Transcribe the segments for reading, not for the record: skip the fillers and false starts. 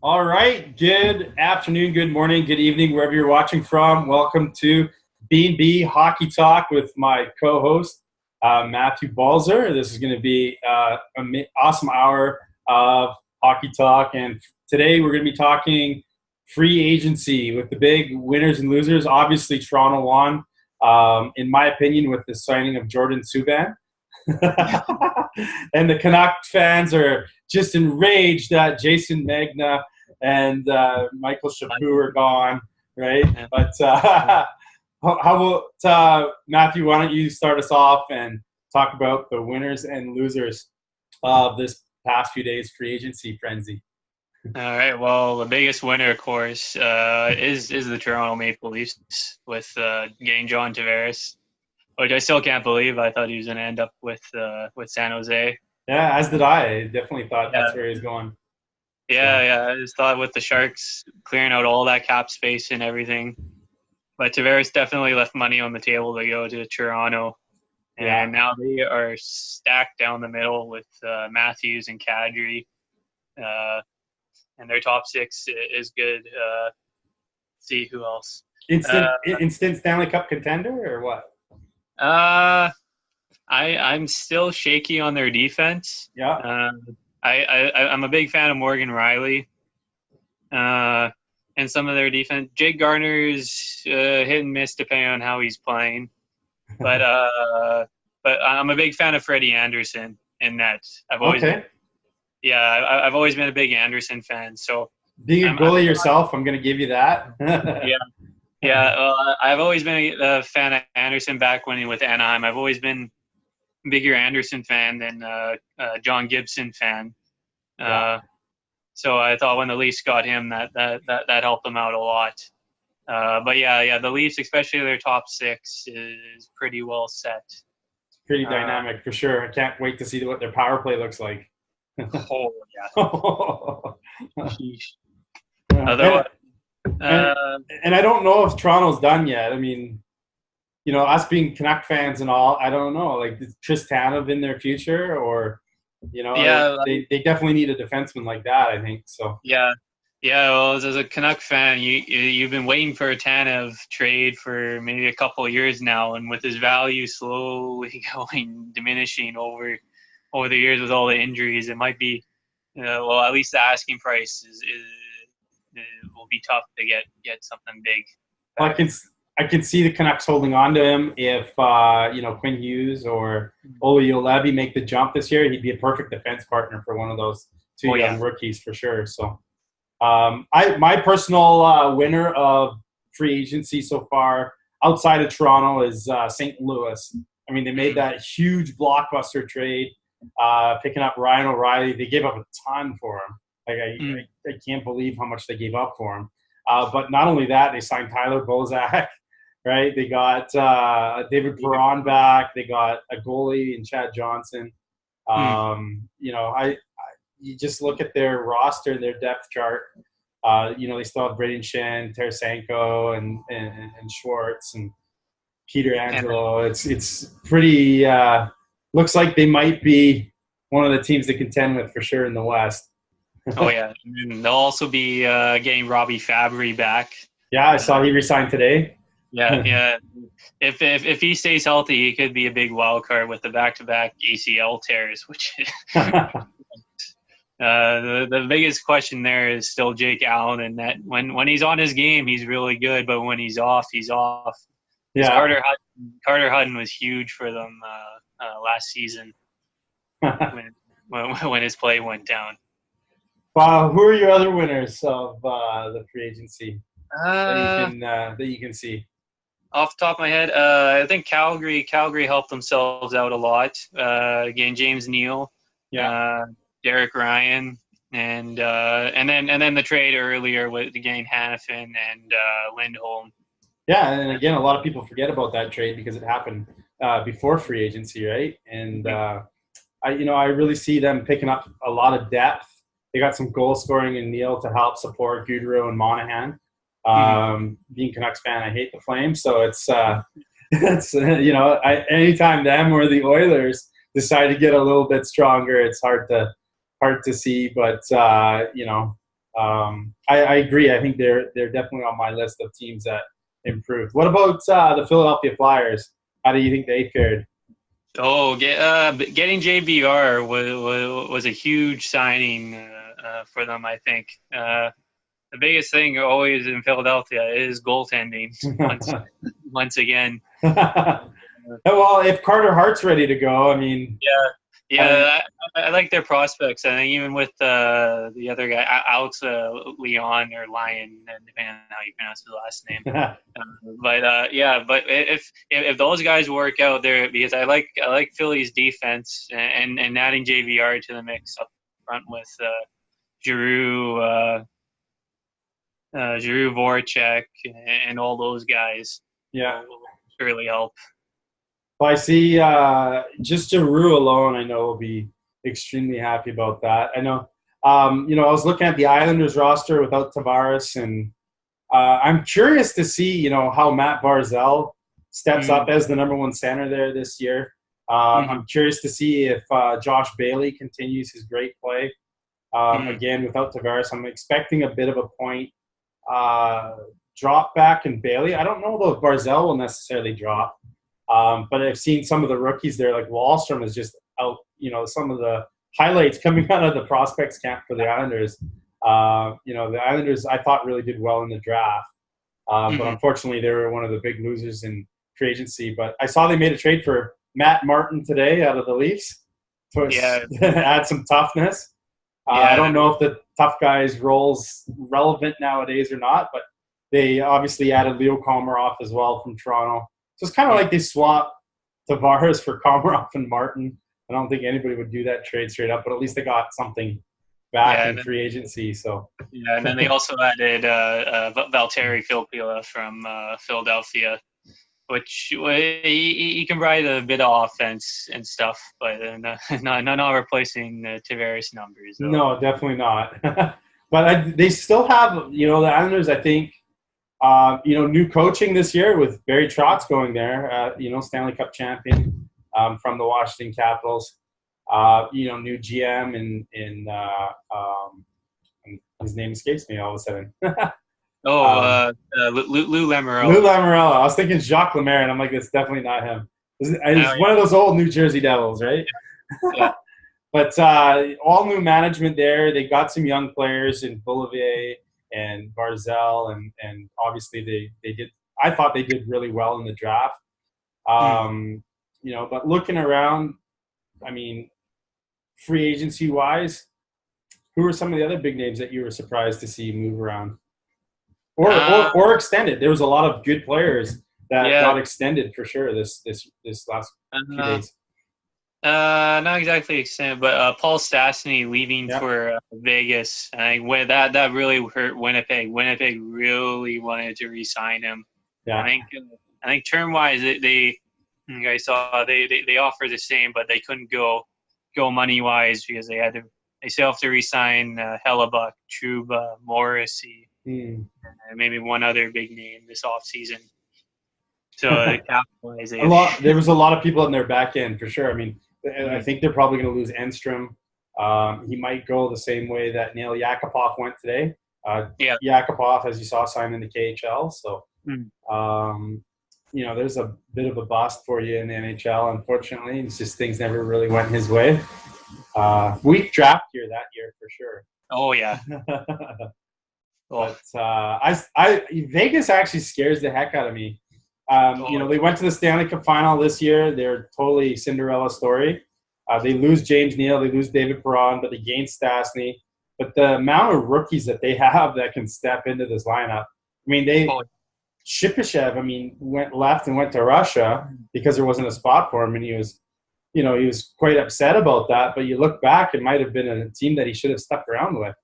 All right. Good afternoon, good morning, good evening, wherever you're watching from. Welcome to B&B Hockey Talk with my co-host, Matthew Balzer. This is going to be an awesome hour of hockey talk. And today we're going to be talking free agency with the big winners and losers. Obviously, Toronto won, in my opinion, with the signing of Jordan Subban. And the Canuck fans are just enraged that Jason Magna and Michael Chaput are gone, right? But how about Matthew? Why don't you start us off and talk about the winners and losers of this past few days free agency frenzy? All right. Well, the biggest winner, of course, is the Toronto Maple Leafs with getting John Tavares, which I still can't believe. I thought he was going to end up with San Jose. Yeah, as did I. I definitely thought Yeah. that's where he's going. Yeah. I just thought with the Sharks clearing out all that cap space and everything, but Tavares definitely left money on the table to go to Toronto, and now they are stacked down the middle with Matthews and Kadri. And their top six is good. See who else. Instant Stanley Cup contender or what? I'm still shaky on their defense. Yeah. I'm a big fan of Morgan Riley. And some of their defense. Jake Garner's hit and miss depending on how he's playing. But I'm a big fan of Freddie Anderson in that. I've always been a big Anderson fan. So being a goalie yourself, I'm going to give you that. I've always been a fan of Anderson back when he was with Anaheim. I've always been a bigger Anderson fan than John Gibson fan. So I thought when the Leafs got him, that helped them out a lot. The Leafs, especially their top six, is pretty well set. It's pretty dynamic for sure. I can't wait to see what their power play looks like. Oh yeah. And I don't know if Toronto's done yet. I mean, us being Canuck fans and all, I don't know. Like, is Tristanov in their future, or they definitely need a defenseman like that, I think. So yeah. Well, as a Canuck fan, you've been waiting for a Tanev trade for maybe a couple of years now, and with his value slowly diminishing over the years with all the injuries, it might be, at least the asking price will be tough to get something big. Well, I can see the Canucks holding on to him if Quinn Hughes or Olli Juolevi make the jump this year. He'd be a perfect defense partner for one of those two young rookies for sure. So, my personal winner of free agency so far outside of Toronto is St. Louis. I mean, they made that huge blockbuster trade, picking up Ryan O'Reilly. They gave up a ton for him. I can't believe how much they gave up for him. But not only that, they signed Tyler Bozak, right? They got David Perron back. They got a goalie in Chad Johnson. You just look at their roster and their depth chart. They still have Braden Shen, Tarasenko, and Schwartz and Peter Angelo. It's pretty. Looks like they might be one of the teams to contend with for sure in the West. Oh yeah, and they'll also be getting Robbie Fabry back. Yeah, I saw he resigned today. Yeah. If he stays healthy, he could be a big wild card with the back-to-back ACL tears. Which the biggest question there is still Jake Allen, and that when he's on his game, he's really good, but when he's off, he's off. Yeah, Carter Hutton was huge for them last season when his play went down. Wow, who are your other winners of the free agency that you can see? Off the top of my head, I think Calgary helped themselves out a lot. Again, James Neal, Derek Ryan, and then the trade earlier with getting Hannafin and Lindholm. Yeah, and again, a lot of people forget about that trade because it happened before free agency, right? And I really see them picking up a lot of depth. They got some goal scoring in Neal to help support Gaudreau and Monahan. Being a Canucks fan, I hate the Flames, so it's anytime them or the Oilers decide to get a little bit stronger, it's hard to see. But I agree. I think they're definitely on my list of teams that improved. What about the Philadelphia Flyers? How do you think they fared? Oh, getting JVR was a huge signing for them. I think the biggest thing always in Philadelphia is goaltending. Once again. Well, if Carter Hart's ready to go, I mean, Yeah, I like their prospects. I think even with the other guy, Alex Leon or Lyon, depending on how you pronounce his last name. But if those guys work out there, because I like Philly's defense and adding JVR to the mix up front with Giroux, Giroux, Voracek, and all those guys. Yeah, will surely help. Well, I see just Giroux alone, I know will be extremely happy about that. I know, I was looking at the Islanders roster without Tavares, and I'm curious to see, how Matt Barzal steps up as the number one center there this year. I'm curious to see if Josh Bailey continues his great play. Again, without Tavares, I'm expecting a bit of a point drop back in Bailey. I don't know though if Barzal will necessarily drop. But I've seen some of the rookies there, like Wahlstrom is just out, some of the highlights coming out of the prospects camp for the Islanders. The Islanders I thought really did well in the draft. But unfortunately they were one of the big losers in free agency. But I saw they made a trade for Matt Martin today out of the Leafs to add some toughness. I don't know if the tough guy's role's relevant nowadays or not, but they obviously added Leo Komarov as well from Toronto. So it's kind of like they swapped Tavares for Komarov and Martin. I don't think anybody would do that trade straight up, but at least they got something back in free agency. So and then they also added Valtteri Filppula from Philadelphia, which he can provide a bit of offense and stuff, but not replacing Tavares numbers. Though. No, definitely not. But they still have, the Islanders, I think, new coaching this year with Barry Trotz going there, Stanley Cup champion from the Washington Capitals. New GM and his name escapes me all of a sudden. Lou Lamoriello. Lou Lamoriello. I was thinking Jacques Lemaire, and I'm like, it's definitely not him. It's one of those old New Jersey Devils, right? Yeah. But all new management there. They got some young players in Bolivier and Barzal, and obviously they did. I thought they did really well in the draft. But looking around, I mean, free agency wise, who are some of the other big names that you were surprised to see move around, or extended? There was a lot of good players that got extended for sure this last few days. Not exactly extended, but Paul Stastny leaving for Vegas. I think that really hurt Winnipeg. Winnipeg really wanted to re-sign him. Yeah. I think term-wise, they offered the same, but they couldn't go money-wise because they still have to re-sign Hellebuck, Trouba, Morrissey, and maybe one other big name this offseason. So capitalize. There was a lot of people in their back end for sure. I mean, I think they're probably going to lose Enstrom. He might go the same way that Neil Yakupov went today. Yakupov, as you saw, signed in the KHL. So, there's a bit of a bust for you in the NHL, unfortunately. It's just things never really went his way. Weak draft year that year for sure. Oh, yeah. But Vegas actually scares the heck out of me. They went to the Stanley Cup final this year. They're totally Cinderella story. They lose James Neal, they lose David Perron, but they gain Stastny. But the amount of rookies that they have that can step into this lineup. I mean, Shipachyov, went left and went to Russia because there wasn't a spot for him, and he was quite upset about that. But you look back, it might have been a team that he should have stuck around with.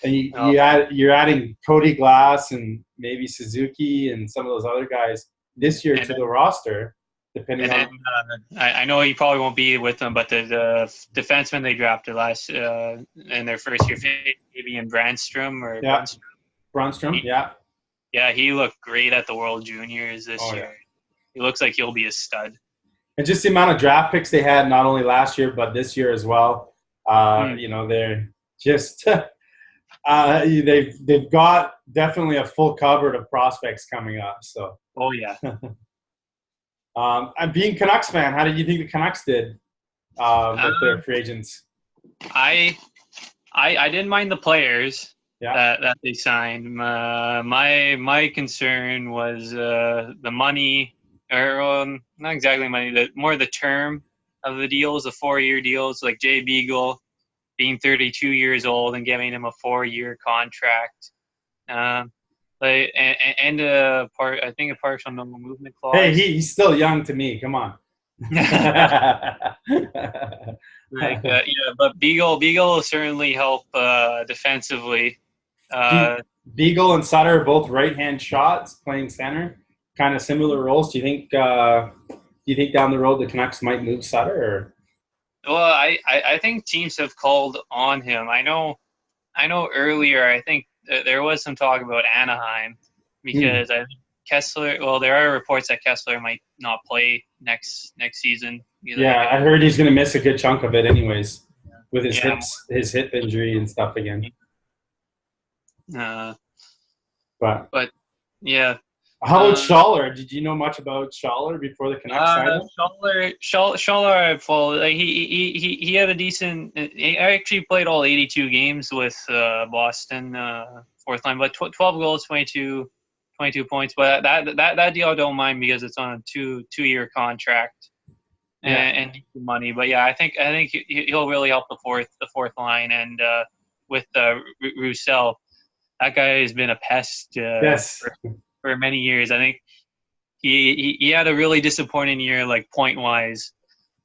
And you're adding Cody Glass and maybe Suzuki and some of those other guys this year to the roster, depending on. I know he probably won't be with them, but the defenseman they drafted last in their first year, Fabian Brandstrom Brandstrom, yeah, he looked great at the World Juniors this year. Yeah. He looks like he'll be a stud. And just the amount of draft picks they had, not only last year but this year as well. They're just. They've got definitely a full cupboard of prospects coming up. So. Oh yeah. And being Canucks fan, how did you think the Canucks did with their free agents? I didn't mind the players Yeah. that they signed. My concern was the money, or not exactly money, more the term of the deals, the 4-year deals, like Jay Beagle being 32 years old and giving him a 4-year contract. And I think a partial no movement clause. Hey, he's still young to me. Come on. But Beagle will certainly help defensively. Beagle and Sutter are both right-hand shots playing center, kind of similar roles. Do you think down the road the Canucks might move Sutter? Or? Well, I think teams have called on him. I know earlier, I think there was some talk about Anaheim because I think Kessler. Well, there are reports that Kessler might not play next season. Yeah, I heard he's going to miss a good chunk of it, anyways, with his hip injury and stuff again. But yeah. How about Schaller? Did you know much about Schaller before the Canucks signed him? Schaller, he had a decent. He actually played all 82 games with Boston, fourth line, but 12 goals, 22 points. But that deal I don't mind because it's on a two-year contract and money. But yeah, I think he'll really help the fourth line, and with Roussel, that guy has been a pest. Yes. For many years. I think he had a really disappointing year, like point-wise,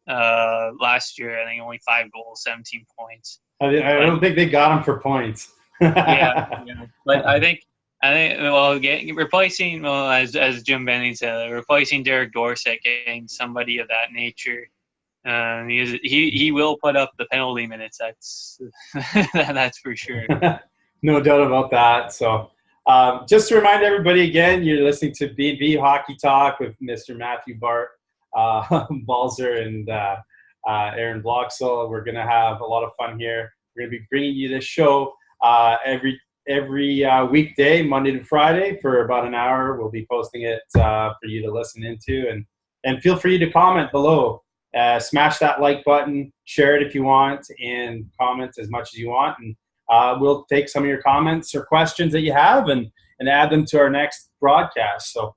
last year. I think only 5 goals, 17 points. I don't think they got him for points. yeah. But I think replacing, as Jim Benning said, replacing Derek Dorsett, getting somebody of that nature. He will put up the penalty minutes. That's for sure. No doubt about that. So. Just to remind everybody again, you're listening to B&B Hockey Talk with Mr. Matthew Bart, Balzer, and Aaron Bloxel. We're going to have a lot of fun here. We're going to be bringing you this show every weekday, Monday to Friday, for about an hour. We'll be posting it for you to listen into. And feel free to comment below. Smash that like button, share it if you want, and comment as much as you want. And we'll take some of your comments or questions that you have and add them to our next broadcast. So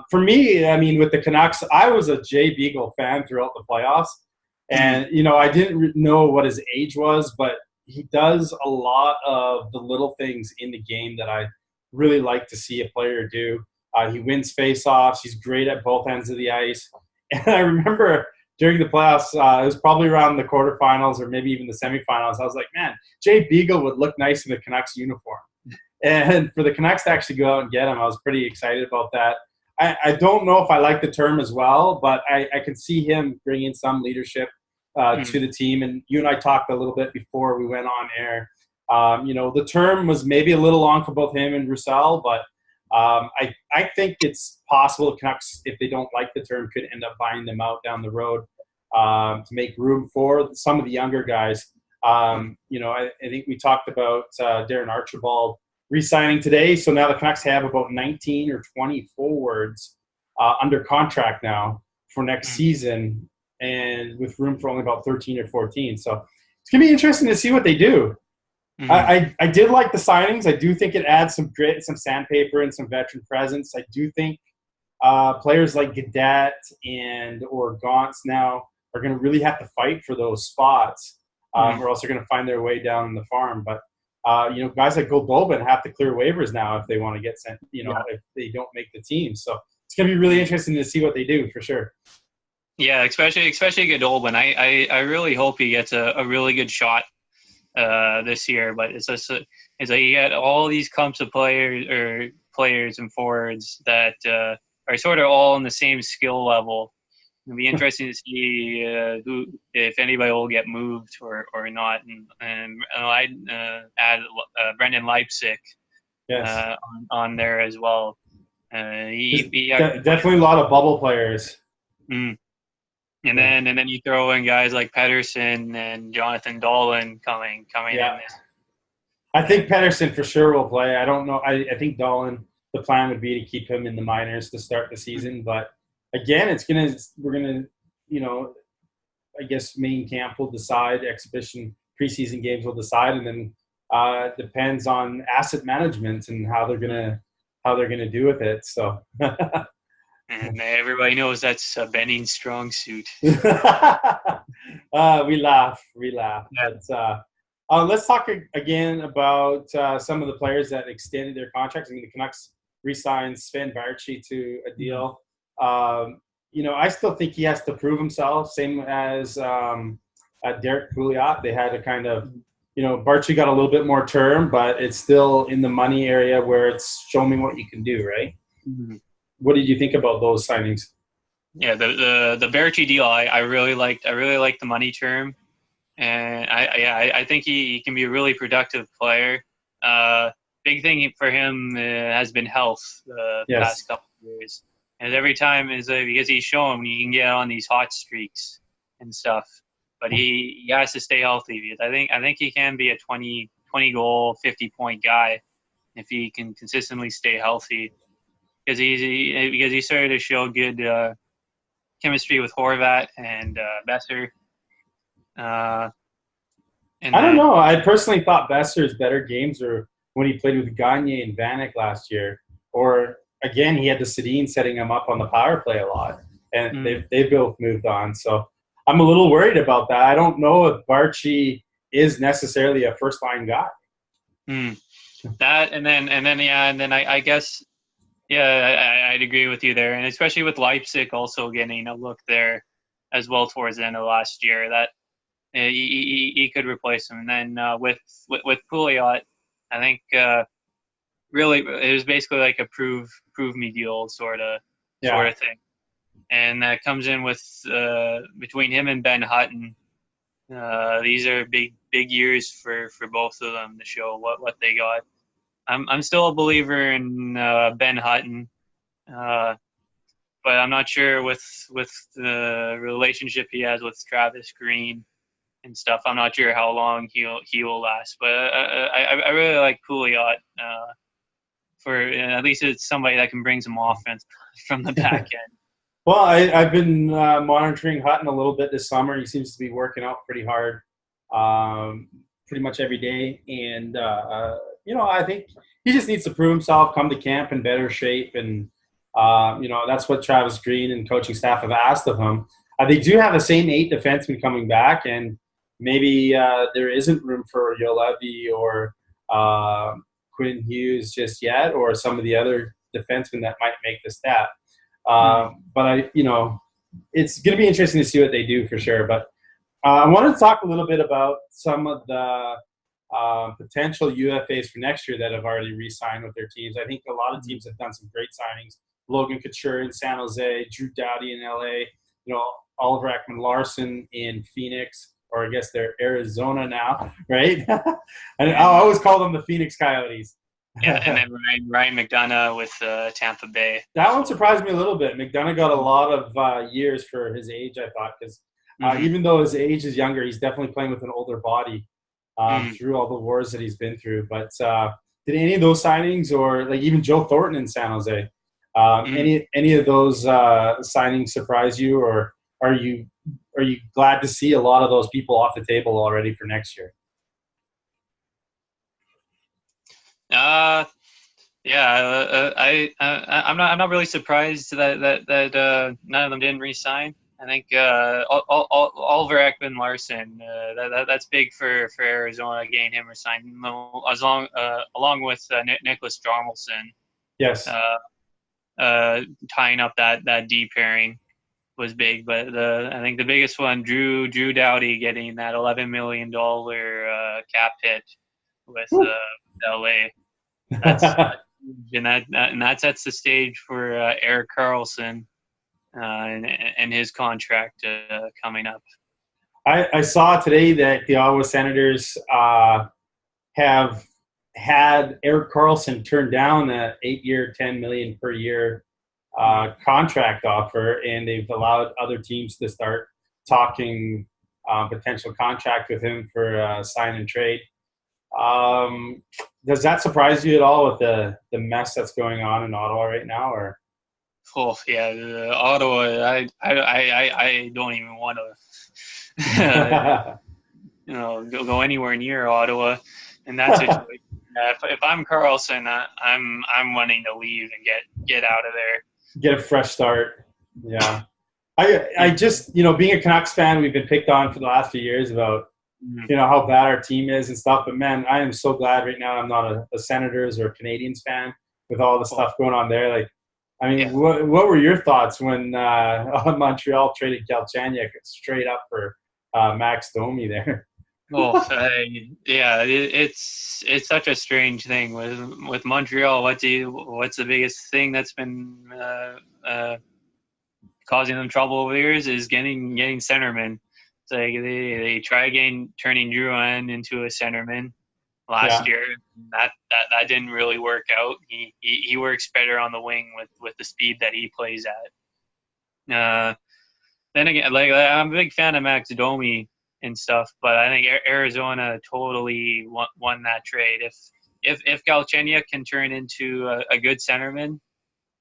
for me, I mean, with the Canucks, I was a Jay Beagle fan throughout the playoffs. And, I didn't know what his age was, but he does a lot of the little things in the game that I really like to see a player do. He wins faceoffs. He's great at both ends of the ice. And I remember during the playoffs, it was probably around the quarterfinals or maybe even the semifinals. I was like, man, Jay Beagle would look nice in the Canucks uniform. And for the Canucks to actually go out and get him, I was pretty excited about that. I don't know if I like the term as well, but I can see him bringing some leadership to the team. And you and I talked a little bit before we went on air. The term was maybe a little long for both him and Roussel, but I think it's possible the Canucks, if they don't like the term, could end up buying them out down the road to make room for some of the younger guys. I think we talked about Darren Archibald re-signing today, so now the Canucks have about 19 or 20 forwards under contract now for next season, and with room for only about 13 or 14. So it's going to be interesting to see what they do. I did like the signings. I do think it adds some grit, some sandpaper, and some veteran presence. I do think players like Gaudette or Gauntz now are going to really have to fight for those spots, or else they're going to find their way down in the farm. But guys like Goldobin have to clear waivers now if they want to get sent. If they don't make the team. So it's going to be really interesting to see what they do for sure. Yeah, especially Goldobin. I really hope he gets a really good shot this year, but it's like you got all these clumps of players and forwards that are sort of all on the same skill level. It'll be interesting to see if anybody will get moved or not. And I'd add Brendan Leipzig on there as well. Definitely a lot of bubble players. And then you throw in guys like Pedersen and Jonathan Dolan coming in. I think Pedersen for sure will play. I don't know. I think Dolan, the plan would be to keep him in the minors to start the season. But again, we're gonna, you know, I guess main camp will decide, exhibition preseason games will decide, and then depends on asset management and how they're gonna do with it. So. And everybody knows that's Benning's strong suit. We laugh. Yeah. But let's talk again about some of the players that extended their contracts. I mean, the Canucks re-signed Sven Baertschi to a deal. I still think he has to prove himself. Same as Derek Pouliot. They had a kind of, Baertschi got a little bit more term, but it's still in the money area where it's show me what you can do, right? Mm-hmm. What did you think about those signings? Yeah, the Baertschi deal, I really liked. I really liked the money term, and I think he can be a really productive player. Big thing for him has been health the past couple of years, and every time is because he's shown he can get on these hot streaks and stuff, but he has to stay healthy because I think he can be a 20 goal, 50-point guy if he can consistently stay healthy. Because he started to show good chemistry with Horvat and Besser. I don't know. I personally thought Besser's better games were when he played with Gagne and Vanek last year. Or, again, he had the Sedin setting him up on the power play a lot. And they both moved on. So I'm a little worried about that. I don't know if Baertschi is necessarily a first-line guy. That, and then I guess – yeah, I'd agree with you there, and especially with Leipzig also getting a look there as well towards the end of last year, that he could replace him. And then with Pouliot, I think really it was basically like a prove me deal sort of thing, and that comes in with between him and Ben Hutton. These are big years for both of them to show what they got. I'm still a believer in Ben Hutton, but I'm not sure with the relationship he has with Travis Green and stuff. I'm not sure how long he will last. But I really like Pouliot for at least it's somebody that can bring some offense from the back end. Well, I've been monitoring Hutton a little bit this summer. He seems to be working out pretty hard, pretty much every day, and I think he just needs to prove himself, come to camp in better shape, and that's what Travis Green and coaching staff have asked of him. They do have the same 8 defensemen coming back, and maybe there isn't room for Juolevi or Quinn Hughes just yet, or some of the other defensemen that might make the step. But it's going to be interesting to see what they do for sure. But I wanted to talk a little bit about some of the potential UFAs for next year that have already re-signed with their teams. I think a lot of teams have done some great signings. Logan Couture in San Jose, Drew Doughty in LA, Oliver Ekman-Larsson in Phoenix, or I guess they're Arizona now, right? And I always call them the Phoenix Coyotes. Yeah, and then Ryan McDonough with Tampa Bay. That one surprised me a little bit. McDonough got a lot of years for his age, I thought, because even though his age is younger, he's definitely playing with an older body through all the wars that he's been through. But did any of those signings, or like even Joe Thornton in San Jose, any of those signings surprise you, or are you glad to see a lot of those people off the table already for next year? I'm not really surprised that none of them didn't re-sign. I think Oliver Ekman-Larsson, that's big for Arizona, getting him re-signed along with Nicholas Jarmelson. Yes. Tying up that D pairing was big, but I think the biggest one, Drew Doughty getting that $11 million cap hit with LA. And that sets the stage for Erik Karlsson and his contract coming up. I saw today that the Ottawa Senators have had Erik Karlsson turn down an 8-year, $10 million per year contract offer, and they've allowed other teams to start talking potential contract with him for sign and trade. Does that surprise you at all with the mess that's going on in Ottawa right now? Or Oh yeah, Ottawa. I don't even want to, go anywhere near Ottawa in that situation. If I'm Carlson, I'm wanting to leave and get out of there. get a fresh start? Yeah. I just, being a Canucks fan, we've been picked on for the last few years about, how bad our team is and stuff. But, man, I am so glad right now I'm not a Senators or a Canadians fan with all the stuff going on there. Like, I mean, what were your thoughts when Montreal traded Galchenyuk straight up for Max Domi there? It's such a strange thing with Montreal. What's the biggest thing that's been causing them trouble over the years is getting centermen. It's like they try again turning Drouin into a centerman last year. That didn't really work out. He works better on the wing with the speed that he plays at. Then again, like I'm a big fan of Max Domi and stuff, but I think Arizona totally won that trade. If Galchenyuk can turn into a good centerman,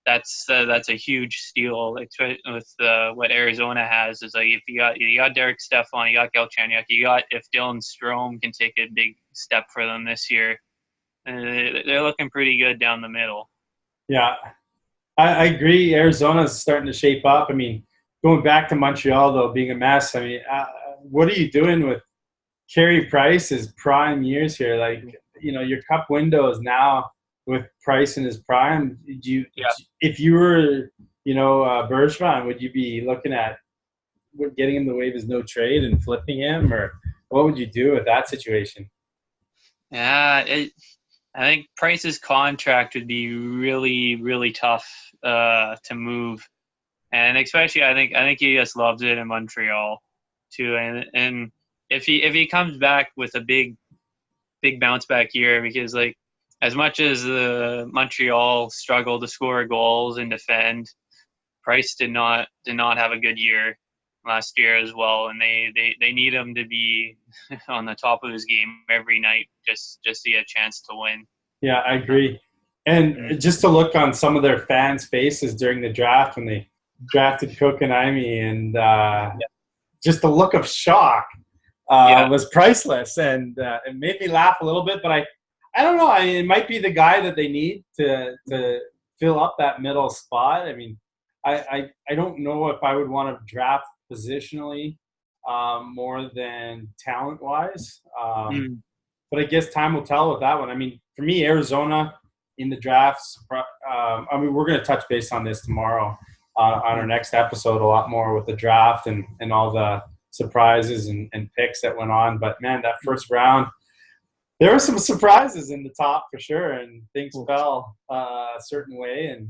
that's a huge steal. With what Arizona has is like if you got Derek Stepan, you got Galchenyuk, if Dylan Strome can take a big step for them this year, they're looking pretty good down the middle. Yeah, I agree. Arizona's starting to shape up. I mean, going back to Montreal though, being a mess. I mean, what are you doing with Carey Price's prime years here? Like, your cup window is now with Price in his prime. If you were, Bergevin, would you be looking at getting him the waive as no trade and flipping him, or what would you do with that situation? Yeah, I think Price's contract would be really, really tough to move, and especially I think he just loves it in Montreal too. And if he comes back with a big bounce back year, because like as much as Montreal struggled to score goals and defend, Price did not have a good year last year as well, and they need him to be on the top of his game every night just to get a chance to win. Yeah, I agree. And just to look on some of their fans' faces during the draft when they drafted Kotkaniemi, and just the look of shock was priceless, and it made me laugh a little bit. But I don't know. I mean, it might be the guy that they need to fill up that middle spot. I mean, I don't know if I would want to draft positionally more than talent-wise. But I guess time will tell with that one. I mean, for me, Arizona in the drafts, I mean, we're going to touch base on this tomorrow on our next episode a lot more with the draft and all the surprises and picks that went on. But, man, that first round, there were some surprises in the top for sure, and things fell a certain way. And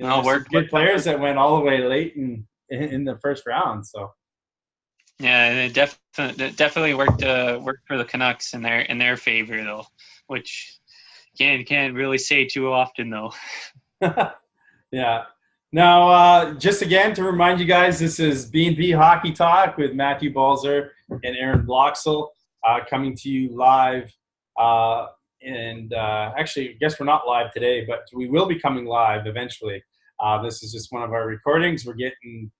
some good players that went all the way late in the first round. So. Yeah, and it definitely worked for the Canucks in their favor though, which can't really say too often though. Yeah. Now, just again to remind you guys, this is B&B Hockey Talk with Matthew Balzer and Aaron Bloxel, coming to you live. Actually, I guess we're not live today, but we will be coming live eventually. This is just one of our recordings. We're getting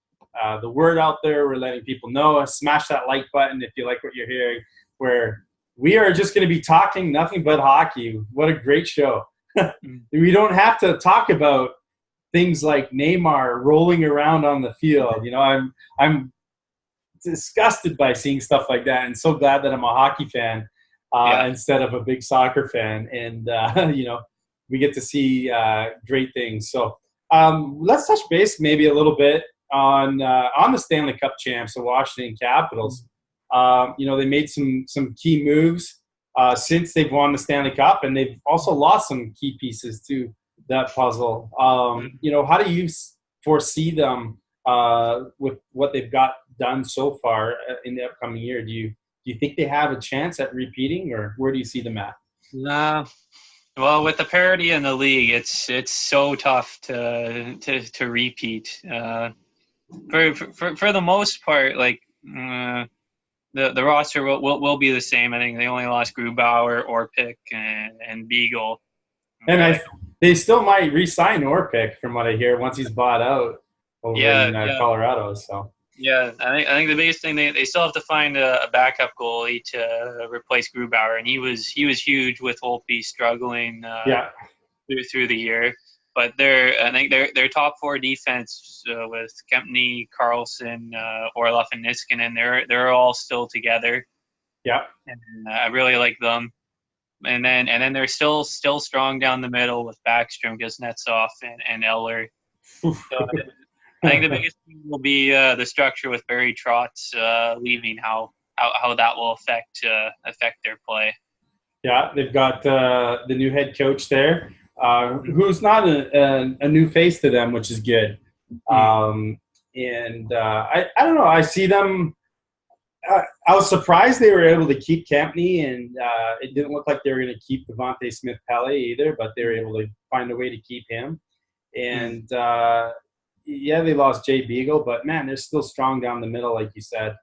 the word out there. We're letting people know. Smash that like button if you like what you're hearing, where we are just going to be talking nothing but hockey. What a great show. We don't have to talk about things like Neymar rolling around on the field. I'm disgusted by seeing stuff like that, and so glad that I'm a hockey fan instead of a big soccer fan. And, we get to see great things. So let's touch base maybe a little bit on the Stanley Cup champs, the Washington Capitals. They made some key moves since they've won the Stanley Cup, and they've also lost some key pieces to that puzzle. How do you foresee them with what they've got done so far in the upcoming year? Do you think they have a chance at repeating, or where do you see them at? Well, with the parity in the league, it's so tough to repeat. For the most part, like the roster will be the same. I think they only lost Grubauer, Orpik, and Beagle. And they still might re-sign Orpik from what I hear once he's bought out over in Colorado. So yeah, I think the biggest thing they still have to find a backup goalie to replace Grubauer, and he was huge with Holtby struggling through the year. But I think their top four defense with Kempny, Carlson, Orlov, and Niskanen, they're all still together. Yeah, and I really like them. And then they're still strong down the middle with Backstrom, Kuznetsov, and Eller. So I think the biggest thing will be the structure with Barry Trotz leaving, how that will affect their play. Yeah, they've got the new head coach there, who's not a new face to them, which is good. I don't know. I see them. I was surprised they were able to keep Campney, and it didn't look like they were going to keep Devontae Smith-Pelle either, but they were able to find a way to keep him. And, they lost Jay Beagle, but, man, they're still strong down the middle, like you said.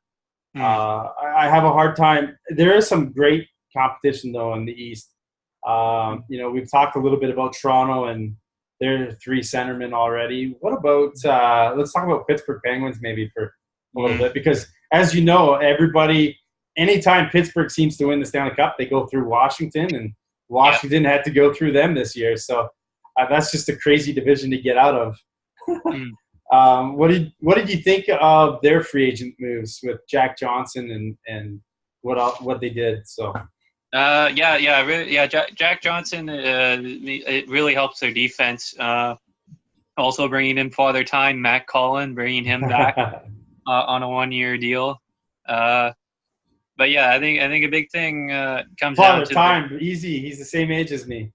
I have a hard time. There is some great competition, though, in the East. We've talked a little bit about Toronto and their three centermen already. What about let's talk about Pittsburgh Penguins maybe for a little bit, because as you know, anytime Pittsburgh seems to win the Stanley Cup, they go through Washington, and Washington had to go through them this year. So that's just a crazy division to get out of. What did you think of their free agent moves with Jack Johnson and what they did? So. Jack Johnson, it really helps their defense. Also bringing in Father Time, Matt Cullen, bringing him back on a 1-year deal. But yeah, I think a big thing comes Father down to Time. Easy, he's the same age as me.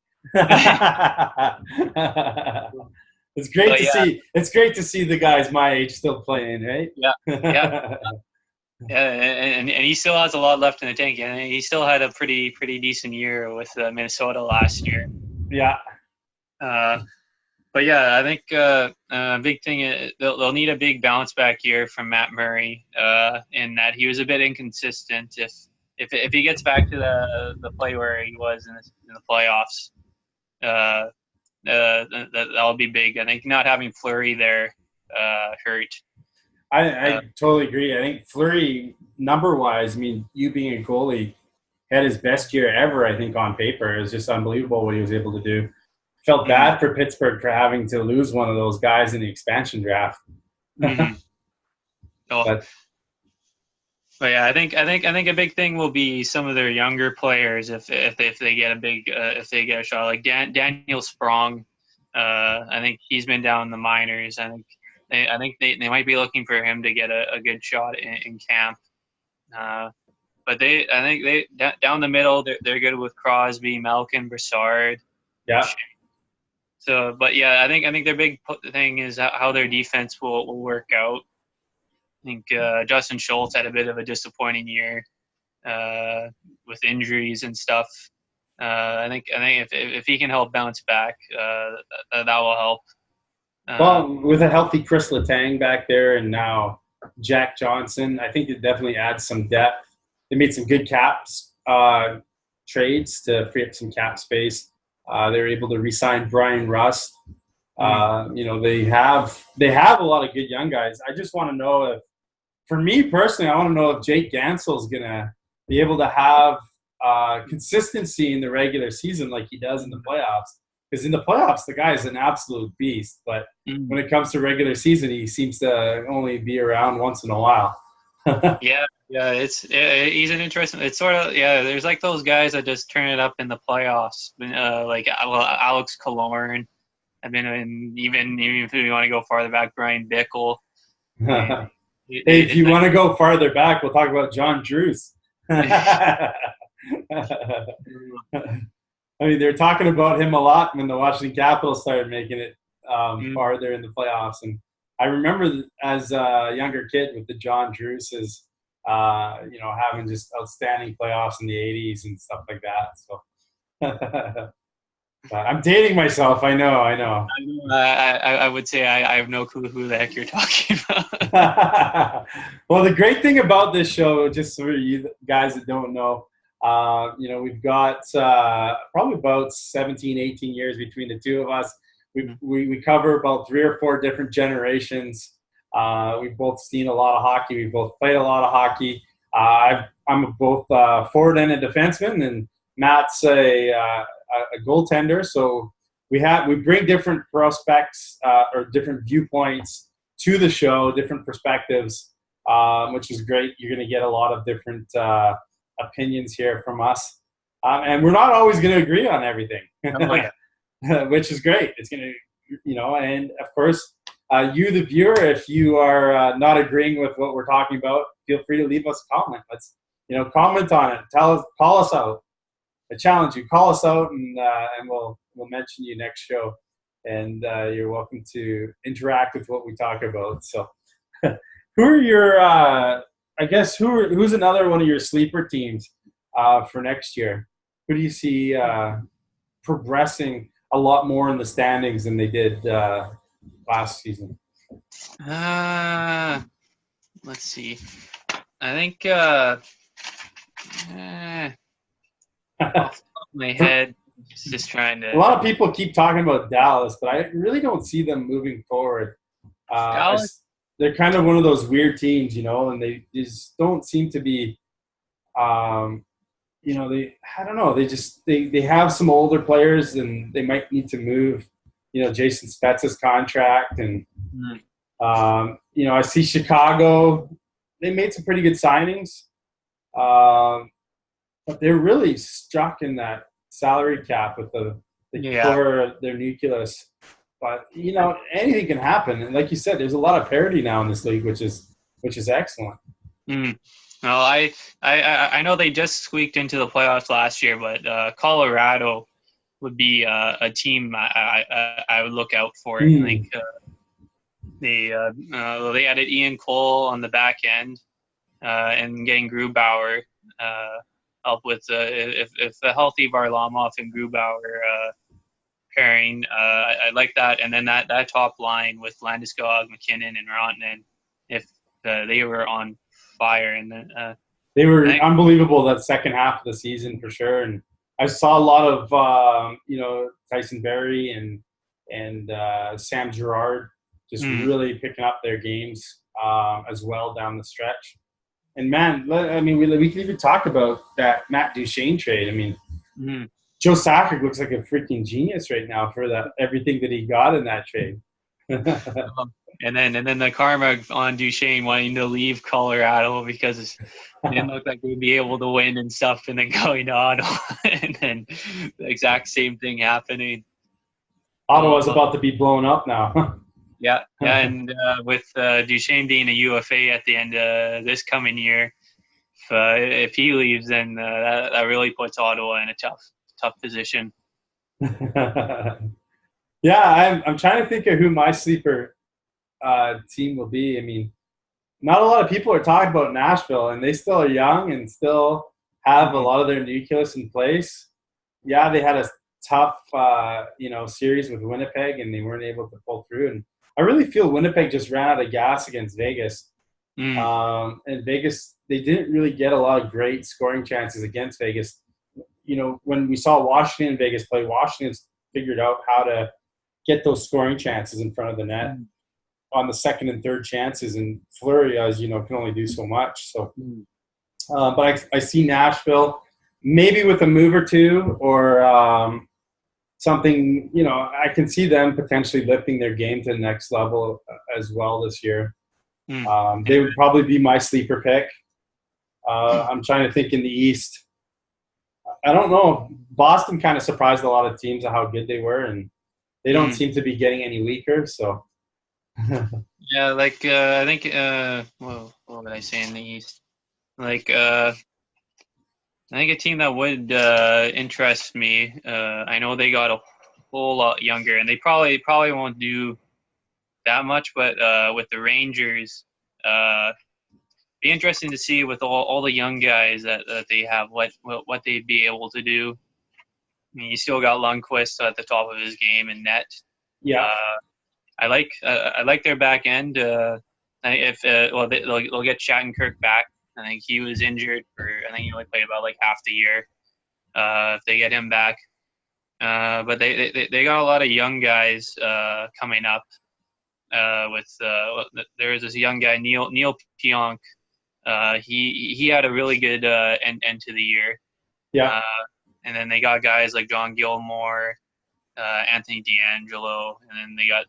It's great to see. It's great to see the guys my age still playing, right? Yeah. Yeah, and he still has a lot left in the tank, and he still had a pretty decent year with Minnesota last year. Yeah. But yeah, I think a big thing is they'll need a big bounce back year from Matt Murray, in that he was a bit inconsistent. If he gets back to the play where he was in the playoffs, that'll be big. I think not having Fleury there hurt. I totally agree. I think Fleury, number-wise, I mean, you being a goalie, had his best year ever, I think, on paper. It was just unbelievable what he was able to do. Felt bad for Pittsburgh for having to lose one of those guys in the expansion draft. But yeah, I think a big thing will be some of their younger players if they get a shot, like Daniel Sprong. I think he's been down in the minors. I think they might be looking for him to get a good shot in camp. But I think they down the middle they're good with Crosby, Malkin, Brassard. Yeah. So, but yeah, I think their big thing is how their defense will work out. I think Justin Schultz had a bit of a disappointing year with injuries and stuff. I think if he can help bounce back, that will help. Well, with a healthy Chris Letang back there and now Jack Johnson, I think it definitely adds some depth. They made some good trades to free up some cap space. They were able to re-sign Brian Rust. They have a lot of good young guys. I just want to know if, for me personally, I want to know if Jake Gansel is going to be able to have consistency in the regular season like he does in the playoffs. Because in the playoffs, the guy is an absolute beast. But when it comes to regular season, he seems to only be around once in a while. Yeah, he's an interesting. It's sort of there's like those guys that just turn it up in the playoffs. Like Alex Killorn. I've been in even if you want to go farther back, Brian Bickle. If you want to go farther back, we'll talk about John Drews. I mean, they're talking about him a lot when the Washington Capitals started making it farther in the playoffs. And I remember as a younger kid with the John Drewses, having just outstanding playoffs in the 80s and stuff like that. So, I'm dating myself. I know. I would say I have no clue who the heck you're talking about. Well, the great thing about this show, just for you guys that don't know, we've got probably about 17, 18 years between the two of us. We cover about 3 or 4 different generations. We've both seen a lot of hockey. We've both played a lot of hockey. I'm both forward and a defenseman, and Matt's a goaltender. So we bring different prospects or different viewpoints to the show, different perspectives, which is great. You're going to get a lot of different opinions here from us, and we're not always going to agree on everything, which is great. It's going to, and of course, you, the viewer, if you are not agreeing with what we're talking about, feel free to leave us a comment. Let's, comment on it. Call us out. I challenge you. Call us out, and we'll mention you next show. And you're welcome to interact with what we talk about. So, who are your? Who's another one of your sleeper teams for next year? Who do you see progressing a lot more in the standings than they did last season? Let's see. I think off the top of my head, just trying to. A lot of people keep talking about Dallas, but I really don't see them moving forward. They're kind of one of those weird teams, and they just don't seem to be. I don't know. They have some older players, and they might need to move. Jason Spezza's contract, and I see Chicago. They made some pretty good signings, but they're really stuck in that salary cap with the core, their nucleus. But anything can happen, and like you said, there's a lot of parity now in this league, which is excellent. Well, I know they just squeaked into the playoffs last year, but Colorado would be a team I would look out for. Like they added Ian Cole on the back end, and getting Grubauer help with if the healthy Varlamov and Grubauer pairing. I like that, and then that top line with Landeskog, McKinnon, and Rantanen, if they were on fire, and then they were unbelievable that second half of the season for sure. And I saw a lot of Tyson Berry and Sam Girard just really picking up their games as well down the stretch. And man, we can even talk about that Matt Duchene trade. I mean, Joe Sakic looks like a freaking genius right now for everything that he got in that trade. And then the karma on Duchene wanting to leave Colorado because it didn't look like they'd be able to win and stuff, and then going to Ottawa, and then the exact same thing happening. Ottawa's about to be blown up now. Yeah, and with Duchene being a UFA at the end of this coming year, if he leaves, then that really puts Ottawa in a tough position. Yeah, I'm trying to think of who my sleeper team will be. I mean, not a lot of people are talking about Nashville, and they still are young and still have a lot of their nucleus in place. Yeah, they had a tough series with Winnipeg, and they weren't able to pull through. And I really feel Winnipeg just ran out of gas against Vegas. And Vegas, they didn't really get a lot of great scoring chances against Vegas. When we saw Washington and Vegas play, Washington's figured out how to get those scoring chances in front of the net on the second and third chances. And Fleury, as you know, can only do so much. So, but I see Nashville maybe with a move or two or something, I can see them potentially lifting their game to the next level as well this year. They would probably be my sleeper pick. I'm trying to think in the East. I don't know. Boston kind of surprised a lot of teams of how good they were, and they don't seem to be getting any weaker. So, yeah, like I think. What would I say in the East? Like I think a team that would interest me. I know they got a whole lot younger, and they probably won't do that much. But with the Rangers, be interesting to see with all the young guys that they have what they'd be able to do. mean, you still got Lundqvist at the top of his game in net. Yeah. I like their back end. If they'll get Shattenkirk back. I think he was injured I think he only played about like half the year. If they get him back, but they got a lot of young guys coming up. There's this young guy Neil Pionk. He had a really good end to the year. Yeah. And then they got guys like John Gilmore, Anthony D'Angelo, and then they got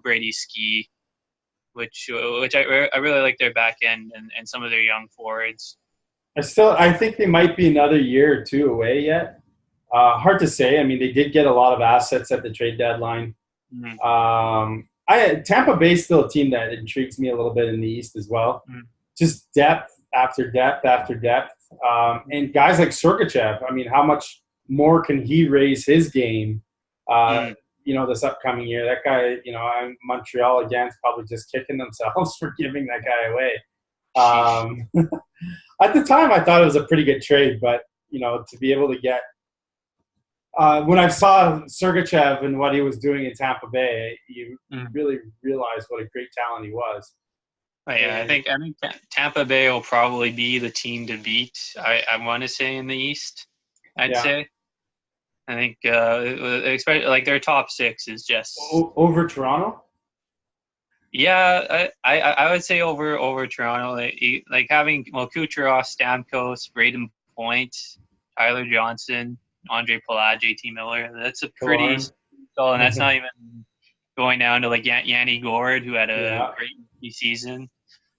Brady Ski, which I really like their back end and some of their young forwards. I think they might be another year or two away yet. Hard to say. I mean, they did get a lot of assets at the trade deadline. Mm-hmm. Tampa Bay is still a team that intrigues me a little bit in the East as well. Mm-hmm. Just depth after depth after depth. And guys like Sergachev, I mean, how much more can he raise his game, this upcoming year? That guy, Montreal, again, is probably just kicking themselves for giving that guy away. At the time, I thought it was a pretty good trade, but, to be able to get when I saw Sergachev and what he was doing in Tampa Bay, you really realized what a great talent he was. Yeah, I think Tampa Bay will probably be the team to beat. I want to say in the East, I'd say. I think, especially like their top six is just over Toronto. Yeah, I would say over Toronto. Like having Kucherov, Stamkos, Braden Point, Tyler Johnson, Andre Palat, JT Miller. That's a pretty solid. And that's not even going down to like Yanni Gourde, who had a great season.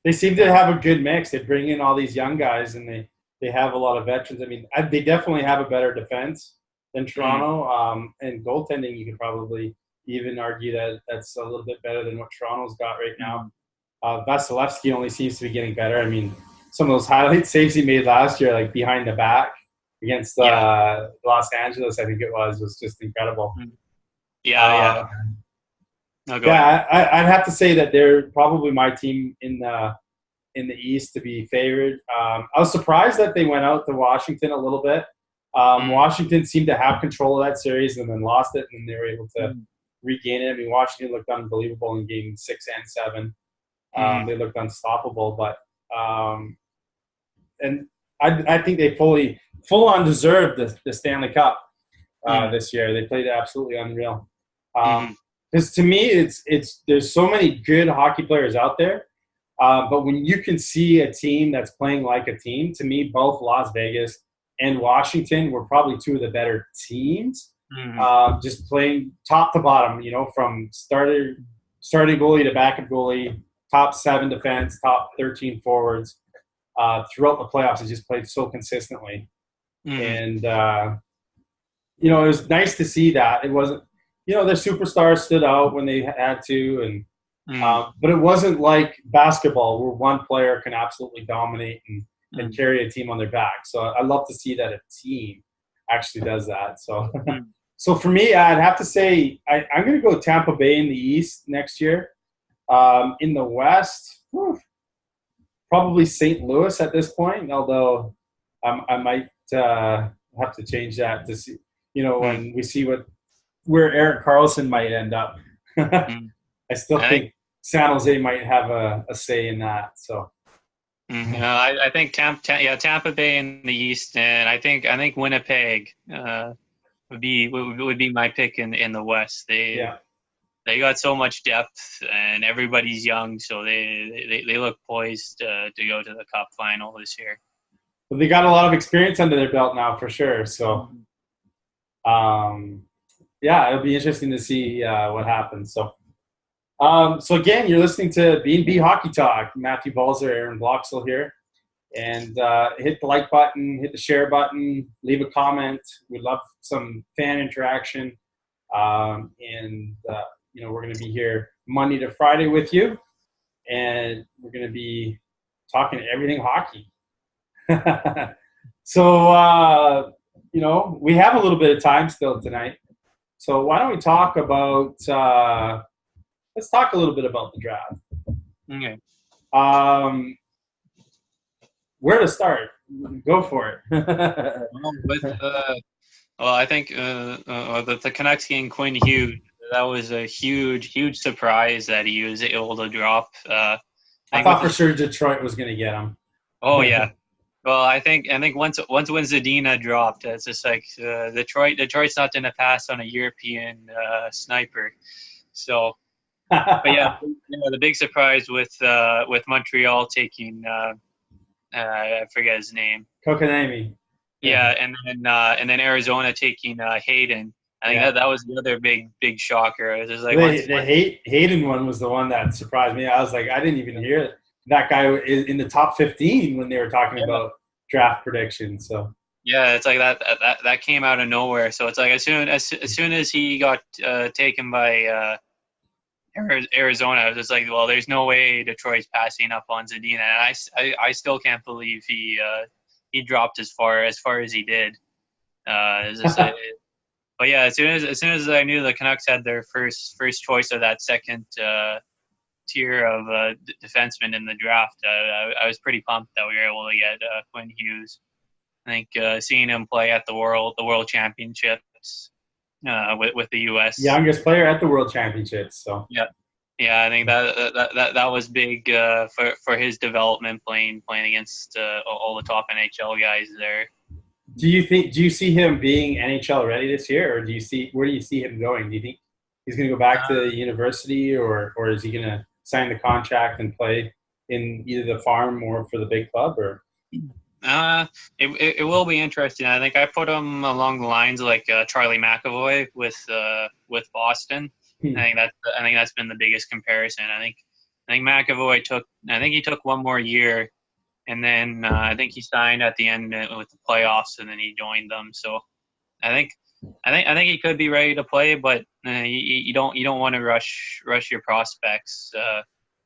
They seem to have a good mix. They bring in all these young guys, and they have a lot of veterans. I mean, they definitely have a better defense than Toronto. And goaltending, you could probably even argue that that's a little bit better than what Toronto's got right now. Vasilevsky only seems to be getting better. I mean, some of those highlight saves he made last year, like behind the back against Los Angeles, I think it was just incredible. I'd have to say that they're probably my team in the East to be favored. I was surprised that they went out to Washington a little bit. Washington seemed to have control of that series and then lost it, and they were able to regain it. I mean, Washington looked unbelievable in game 6 and 7. They looked unstoppable, but and I think they full on deserved the Stanley Cup this year. They played absolutely unreal. Because to me, it's there's so many good hockey players out there, but when you can see a team that's playing like a team, to me, both Las Vegas and Washington were probably two of the better teams. Just playing top to bottom, from starting goalie to backup goalie, top 7 defense, top 13 forwards. Throughout the playoffs, it just played so consistently. And, it was nice to see that. It wasn't, the superstars stood out when they had to, but it wasn't like basketball where one player can absolutely dominate and carry a team on their back. So I love to see that a team actually does that. So, so for me, I'd have to say I'm going to go Tampa Bay in the East next year. In the West, probably St. Louis at this point, although I might have to change that to see, when we see where Erik Karlsson might end up. I still think San Jose might have a say in that. So, I think Tampa Bay in the East, and I think Winnipeg would be my pick in the West. They got so much depth, and everybody's young, so they look poised to go to the Cup final this year. Well, they got a lot of experience under their belt now, for sure. So, it'll be interesting to see what happens. So, so again, you're listening to B&B Hockey Talk. Matthew Balzer, Aaron Bloxel here. And hit the like button, hit the share button, leave a comment. We'd love some fan interaction. We're going to be here Monday to Friday with you. And we're going to be talking everything hockey. So, we have a little bit of time still tonight. So why don't we talk about let's talk a little bit about the draft. Okay. Where to start? Go for it. Well, I think the Canucks getting Quinn Hughes, that was a huge surprise that he was able to drop. I I think with thought for the sure Detroit was going to get him. oh yeah. Well, I think once when Zadina dropped, it's just like Detroit's not going to pass on a European sniper. So, but yeah, the big surprise with Montreal taking I forget his name. Kokanemi. Yeah, and then Arizona taking Hayden. I think Yeah. that was the other big shocker. It was just like The Hayden one was the one that surprised me. I was like, I didn't even hear that guy in the top 15 when they were talking yeah, about draft predictions. So yeah, it's like that came out of nowhere. So it's like as soon as he got taken by Arizona, I was just like, well, there's no way Detroit's passing up on Zadina. And I still can't believe he dropped as far as he did. It's just, but yeah, as soon as I knew the Canucks had their first choice of that second tier of defensemen in the draft, I was pretty pumped that we were able to get Quinn Hughes. I think seeing him play at the World Championships with the U.S. youngest player at the World Championships. So Yeah, yeah, I think that was big for his development playing against all the top NHL guys there. do you see him being NHL ready this year, or where do you see him going? Do you think he's going to go back to university, or is he going to sign the contract and play in either the farm or for the big club? Or It will be interesting. I think I put him along the lines of like Charlie McAvoy with Boston. I think that's been the biggest comparison. I think McAvoy he took one more year, and then I think he signed at the end with the playoffs, and then he joined them. So I think he could be ready to play, but you don't want to rush your prospects.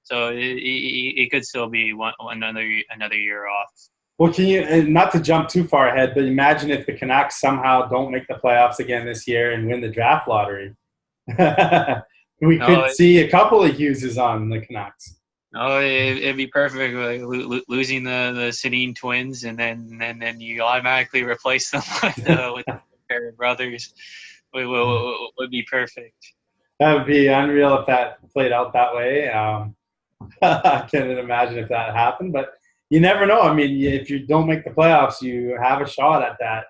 So it could still be another year off. well, can you, and not to jump too far ahead, but imagine if the Canucks somehow don't make the playoffs again this year and win the draft lottery. We No, could see a couple of Hugheses on the Canucks. no, it'd be perfect like, losing the Sedin twins, and then you automatically replace them with the pair of brothers. Would be perfect. That would be unreal if that played out that way. I can't imagine if that happened, but you never know. I mean, if you don't make the playoffs, you have a shot at that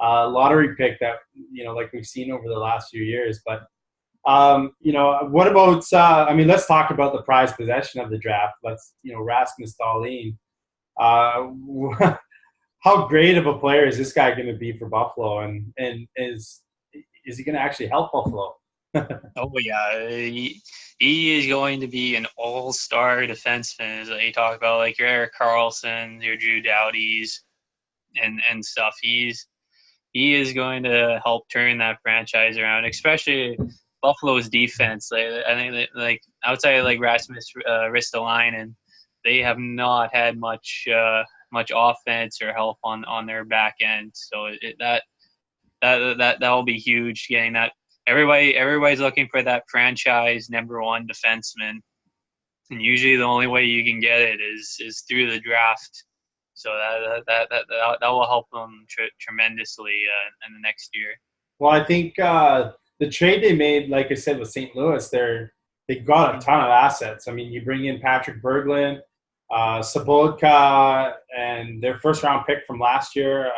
lottery pick that, like we've seen over the last few years. But, what about, let's talk about the prized possession of the draft. Rasmus Dahlin. How great of a player is this guy going to be for Buffalo? And is he going to actually help Buffalo? Oh yeah, he is going to be an all-star defenseman. As you talk about, like your Erik Karlsson, your Drew Doughties, and stuff. He is going to help turn that franchise around, especially Buffalo's defense. I think that, like outside of like Rasmus Ristolainen, they have not had much offense or help on their back end. So that will be huge. Getting that everybody's looking for that franchise number one defenseman, and usually the only way you can get it is through the draft. So that will help them tremendously in the next year. Well, I think the trade they made, like I said, with St. Louis, they got a ton of assets. I mean, you bring in Patrick Berglund, Sobotka, and their first round pick from last year.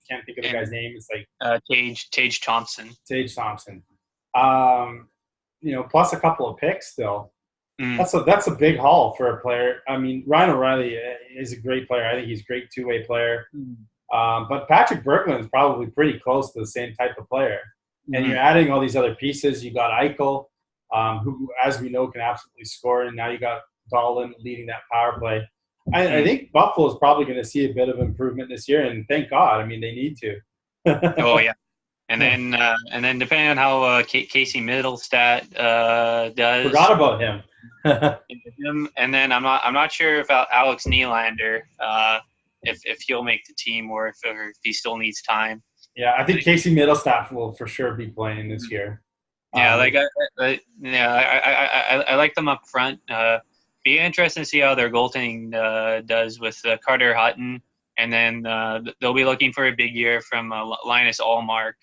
Can't think of the guy's name. It's like Tage Thompson. Tage Thompson. Plus a couple of picks still. That's a big haul for a player. I mean, Ryan O'Reilly is a great player. I think he's a great two-way player. But Patrick Berglund is probably pretty close to the same type of player. And you're adding all these other pieces. You got Eichel, who, as we know, can absolutely score. And now you got Dahlin leading that power play. I think Buffalo is probably going to see a bit of improvement this year. And thank God. I mean, they need to. Oh, yeah. And then depending on how Casey Middlestat does. Forgot about him. And then I'm not sure if Alex Nylander if he'll make the team or if he still needs time. Yeah, I think Casey Middlestat will for sure be playing this year. Yeah, I like them up front. Be interesting to see how their goaltending does with Carter Hutton And then they'll be looking for a big year from Linus Allmark,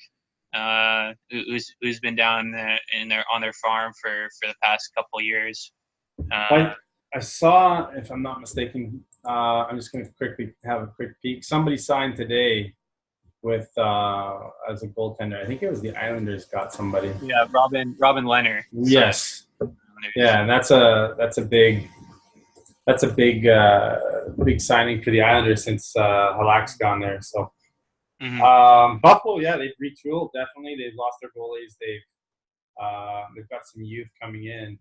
who's been down on their farm for the past couple years. I saw, if I'm not mistaken, I'm just going to quickly have a quick peek. Somebody signed today with as a goaltender. I think it was the Islanders got somebody. Yeah, Robin Lehner. Yes. Yeah, and that's a big big signing for the Islanders since Halak's gone there. So Buffalo, yeah, they've retooled definitely. They've lost their goalies. They've got some youth coming in.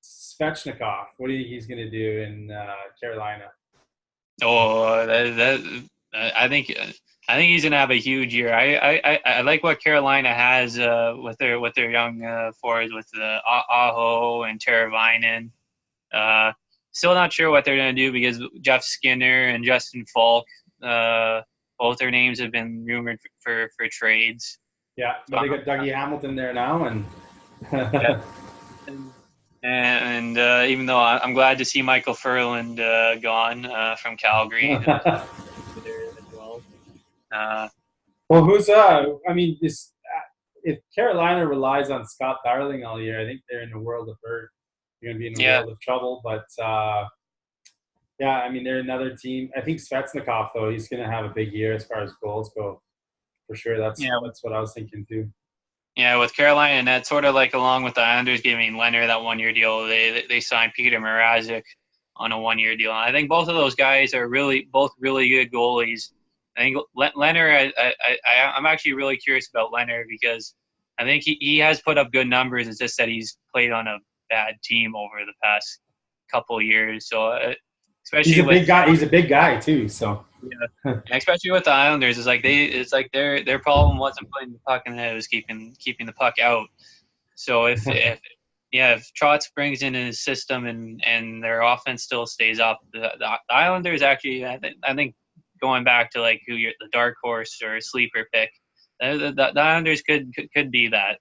Svechnikov, what do you think he's going to do in Carolina? Oh, I think he's going to have a huge year. I like what Carolina has with their young forwards with Aho and Teravainen. Still not sure what they're going to do because Jeff Skinner and Justin Falk, both their names have been rumored for trades. Yeah, but they got Dougie Hamilton there now, and yeah. And even though I'm glad to see Michael Furland gone from Calgary. Well, who's I mean, if Carolina relies on Scott Darling all year, I think they're in the world of hurt. They're going to be in the world of trouble. But yeah, I mean, they're another team. I think Svechnikov, though, he's going to have a big year as far as goals go. For sure, that's what I was thinking too. Yeah, with Carolina, and that's sort of like along with the Islanders giving Leonard that 1 year deal, they signed Peter Mrazek on a 1 year deal. And I think both of those guys are both really good goalies. I think Leonard, I'm actually really curious about Leonard because I think he has put up good numbers. It's just that he's played on a bad team over the past couple of years. So especially he's a big guy. He's a big guy too. So. Yeah, especially with the Islanders, it's like their problem wasn't putting the puck in the net; it was keeping the puck out. So if Trotz brings in his system and their offense still stays up, the Islanders actually, I think going back to like the dark horse or sleeper pick, the Islanders could be that.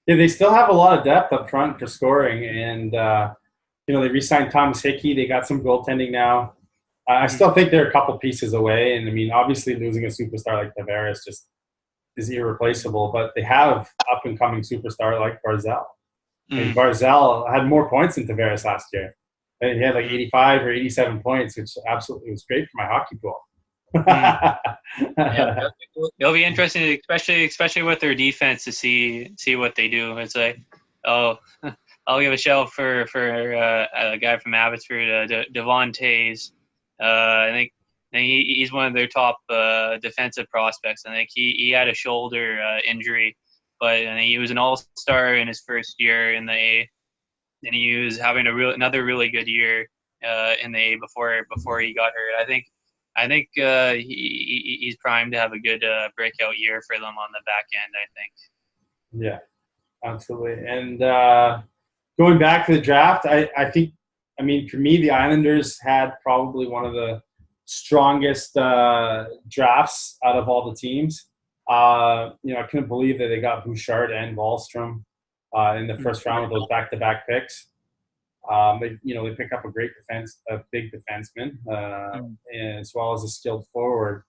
Yeah, they still have a lot of depth up front for scoring, and they re-signed Thomas Hickey. They got some goaltending now. I still think they're a couple pieces away, and I mean, obviously losing a superstar like Tavares just is irreplaceable. But they have up-and-coming superstar like Barzal. And Barzal had more points than Tavares last year. He had like 85 or 87 points, which absolutely was great for my hockey pool. Yeah, it'll be interesting, especially with their defense, to see what they do. It's like, I'll give a shout for a guy from Abbotsford, Devon Tays. I think he's one of their top defensive prospects. I think he had a shoulder injury, but he was an all-star in his first year in the A. Then he was having another really good year in the A before he got hurt. I think he's primed to have a good breakout year for them on the back end, I think. Yeah, absolutely. And going back to the draft, I think, I mean, for me, the Islanders had probably one of the strongest drafts out of all the teams. I couldn't believe that they got Bouchard and Wahlstrom in the first round with those back-to-back picks. They pick up a big defenseman, and as well as a skilled forward.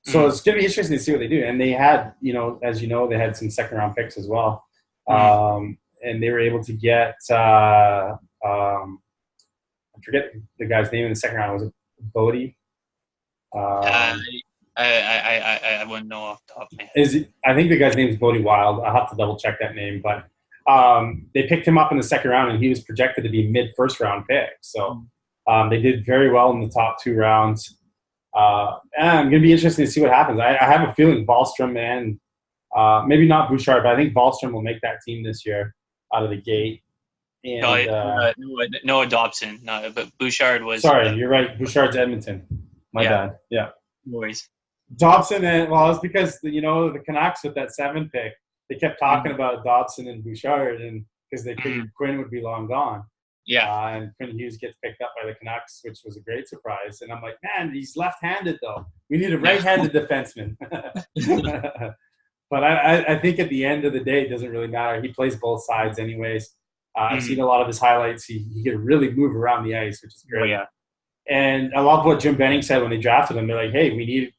So it's going to be interesting to see what they do. And they had, as you know, they had some second-round picks as well. And they were able to get I forget the guy's name in the second round. Was it Bodie? I wouldn't know off the top of my head. I think the guy's name is Bodie Wild. I'll have to double check that name. But they picked him up in the second round, and he was projected to be mid-first round pick. So they did very well in the top 2 rounds. And I'm going to be interested to see what happens. I have a feeling Wahlstrom and maybe not Bouchard, but I think Wahlstrom will make that team this year out of the gate. And, Noah Dobson. No, but Bouchard was. Sorry, you're right. Bouchard's Edmonton. My bad. Yeah. No worries. Dobson, it's because the Canucks with that 7 pick, they kept talking about Dobson and Bouchard, and because they figured Quinn would be long gone. Yeah. And Quinn Hughes gets picked up by the Canucks, which was a great surprise. And I'm like, man, he's left-handed though. We need a right-handed defenseman. But I think at the end of the day, it doesn't really matter. He plays both sides anyways. I've seen a lot of his highlights. He can really move around the ice, which is great. Oh, yeah. And I love what Jim Benning said when they drafted him. They're like, hey, we need,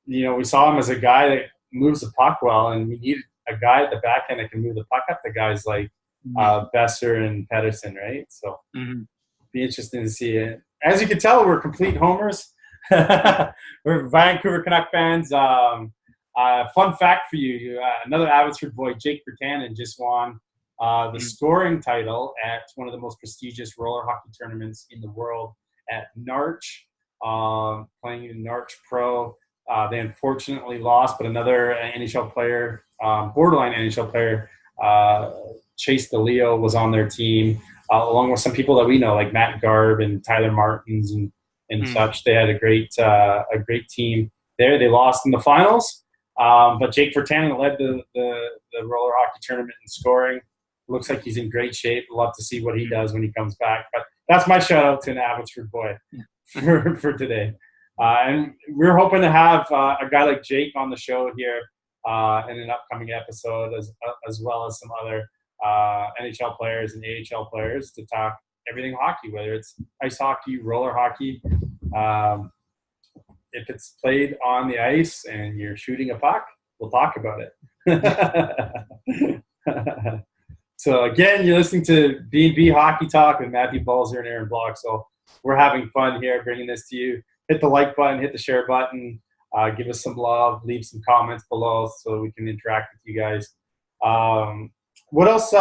we saw him as a guy that moves the puck well, and we need a guy at the back end that can move the puck up to guys like Besser and Pedersen, right? So be interesting to see it. As you can tell, we're complete homers. We're Vancouver Canuck fans. Fun fact for you, another Abbotsford boy, Jake Bertanen, just won the scoring title at one of the most prestigious roller hockey tournaments in the world at Narch, playing in Narch Pro. They unfortunately lost, but another NHL player, borderline NHL player, Chase DeLeo, was on their team, along with some people that we know, like Matt Garb and Tyler Martins and such. They had a great team there. They lost in the finals, but Jake Vertanen led the roller hockey tournament in scoring. Looks like he's in great shape. Love to see what he does when he comes back. But that's my shout out to an Abbotsford boy for today. And we're hoping to have a guy like Jake on the show here in an upcoming episode, as well as some other NHL players and AHL players to talk everything hockey, whether it's ice hockey, roller hockey. If it's played on the ice and you're shooting a puck, we'll talk about it. So again, you're listening to B&B Hockey Talk with Matthew Balzer and Aaron Block. So we're having fun here bringing this to you. Hit the like button, hit the share button, give us some love, leave some comments below so we can interact with you guys. What else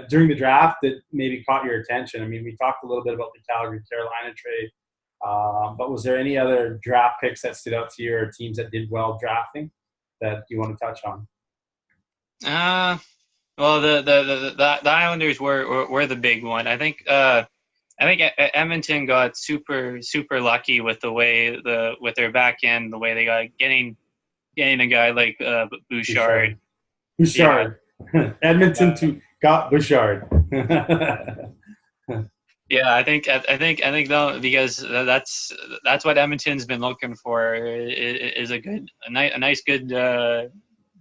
during the draft that maybe caught your attention? I mean, we talked a little bit about the Calgary-Carolina trade, but was there any other draft picks that stood out to you or teams that did well drafting that you want to touch on? Well, the Islanders were the big one. I think Edmonton got super lucky with the way with their back end, the way they got getting a guy like Bouchard. Bouchard. Yeah. Edmonton got Bouchard. Yeah, I think though, because that's what Edmonton's been looking for is a nice good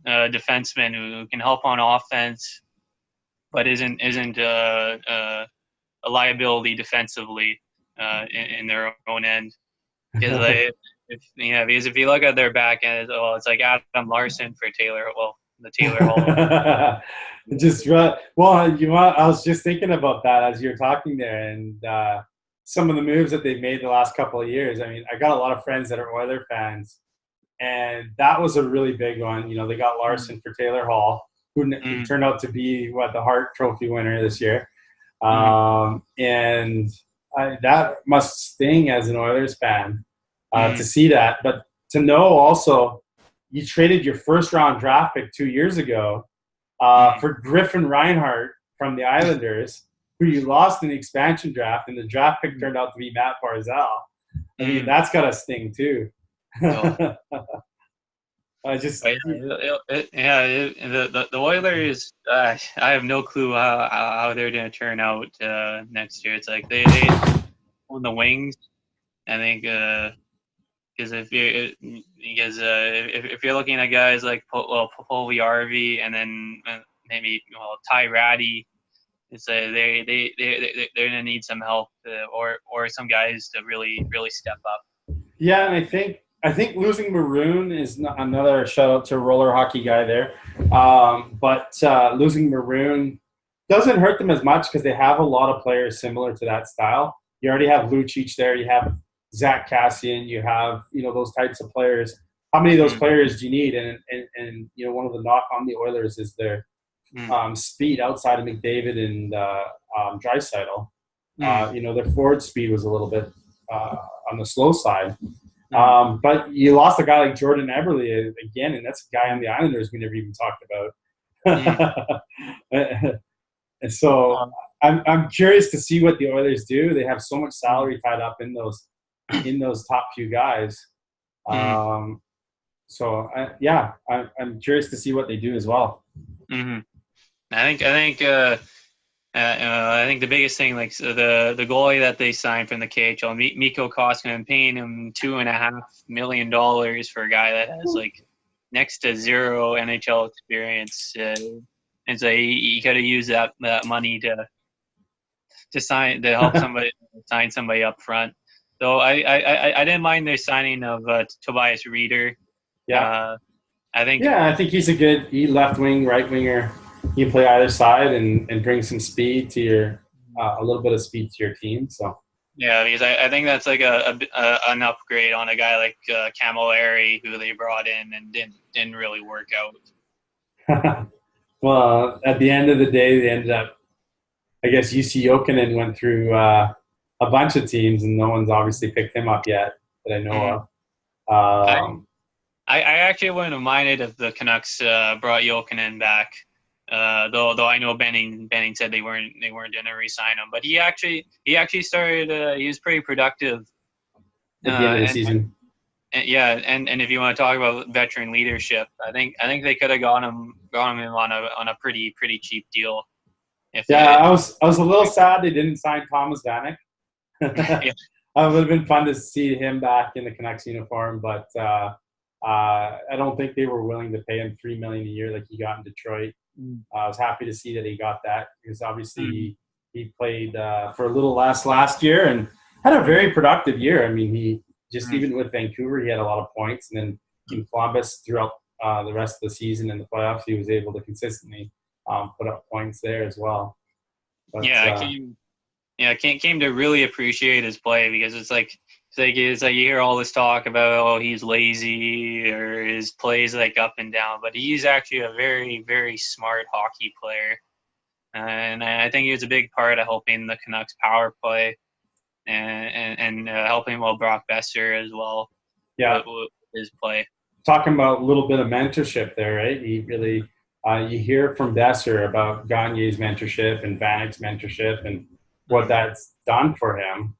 defenseman who can help on offense, but isn't a liability defensively in their own end. Because because if you look at their back end, it's like Adam Larson for Taylor. Well, the Taylor Hall. I was just thinking about that as you're talking there, and some of the moves that they've made the last couple of years. I mean, I got a lot of friends that are Oiler fans, and that was a really big one. They got Larson for Taylor Hall, who turned out to be the Hart Trophy winner this year. And that must sting as an Oilers fan to see that. But to know also, you traded your first-round draft pick 2 years ago for Griffin Reinhart from the Islanders, who you lost in the expansion draft, and the draft pick turned out to be Matt Barzal. I mean, that's got to sting too. The Oilers. I have no clue how they're going to turn out next year. It's like they on the wings. I think because if you're looking at guys like Puljujärvi and then maybe Ty Ratty, it's they're going to need some help or some guys to really step up. Yeah, and I think losing Maroon is another shout out to a roller hockey guy there. But losing Maroon doesn't hurt them as much because they have a lot of players similar to that style. You already have Lucic there. You have Zach Kassian. You have those types of players. How many of those players do you need? And one of the knock on the Oilers is their speed outside of McDavid and Draisaitl. Their forward speed was a little bit on the slow side. But you lost a guy like Jordan Eberle again, and that's a guy on the Islanders we never even talked about. And so I'm curious to see what the Oilers do. They have so much salary tied up in those top few guys. I'm curious to see what they do as well. I think the biggest thing, like the goalie that they signed from the KHL, Mikko Koskinen, paying him $2.5 million for a guy that has like next to zero NHL experience, and so he could have used that money to help somebody sign somebody up front. Though I didn't mind their signing of Tobias Reeder. Yeah. I think. Yeah, I think he's a good left wing, right winger. You can play either side and bring some speed to your a little bit of speed to your team. So Yeah, because I think that's like an upgrade on a guy like Camilleri, who they brought in and didn't really work out. well, at the end of the day, they ended up. I guess UC Jokinen went through a bunch of teams, and no one's obviously picked him up yet that I know I, of. I actually wouldn't have minded if the Canucks brought Jokinen back. Though I know Benning said they weren't going to re-sign him, but he actually started. He was pretty productive At the end of the season. And if you want to talk about veteran leadership, I think they could have got him on a pretty cheap deal. I was a little sad they didn't sign Thomas Vanek. Yeah. It would have been fun to see him back in the Canucks uniform, but I don't think they were willing to pay him $3 million a year like he got in Detroit. I was happy to see that he got that because obviously he played for a little less last year and had a very productive year. I mean, he just even with Vancouver, he had a lot of points, and then in Columbus throughout the rest of the season in the playoffs, he was able to consistently put up points there as well. But, I came to really appreciate his play because it's like you hear all this talk about he's lazy or his plays like up and down, but he's actually a very, very smart hockey player, and I think he was a big part of helping the Canucks power play and helping Brock Besser as well. Yeah, with his play. Talking about a little bit of mentorship there, right? He really you hear from Besser about Gagne's mentorship and Vanek's mentorship and what that's done for him.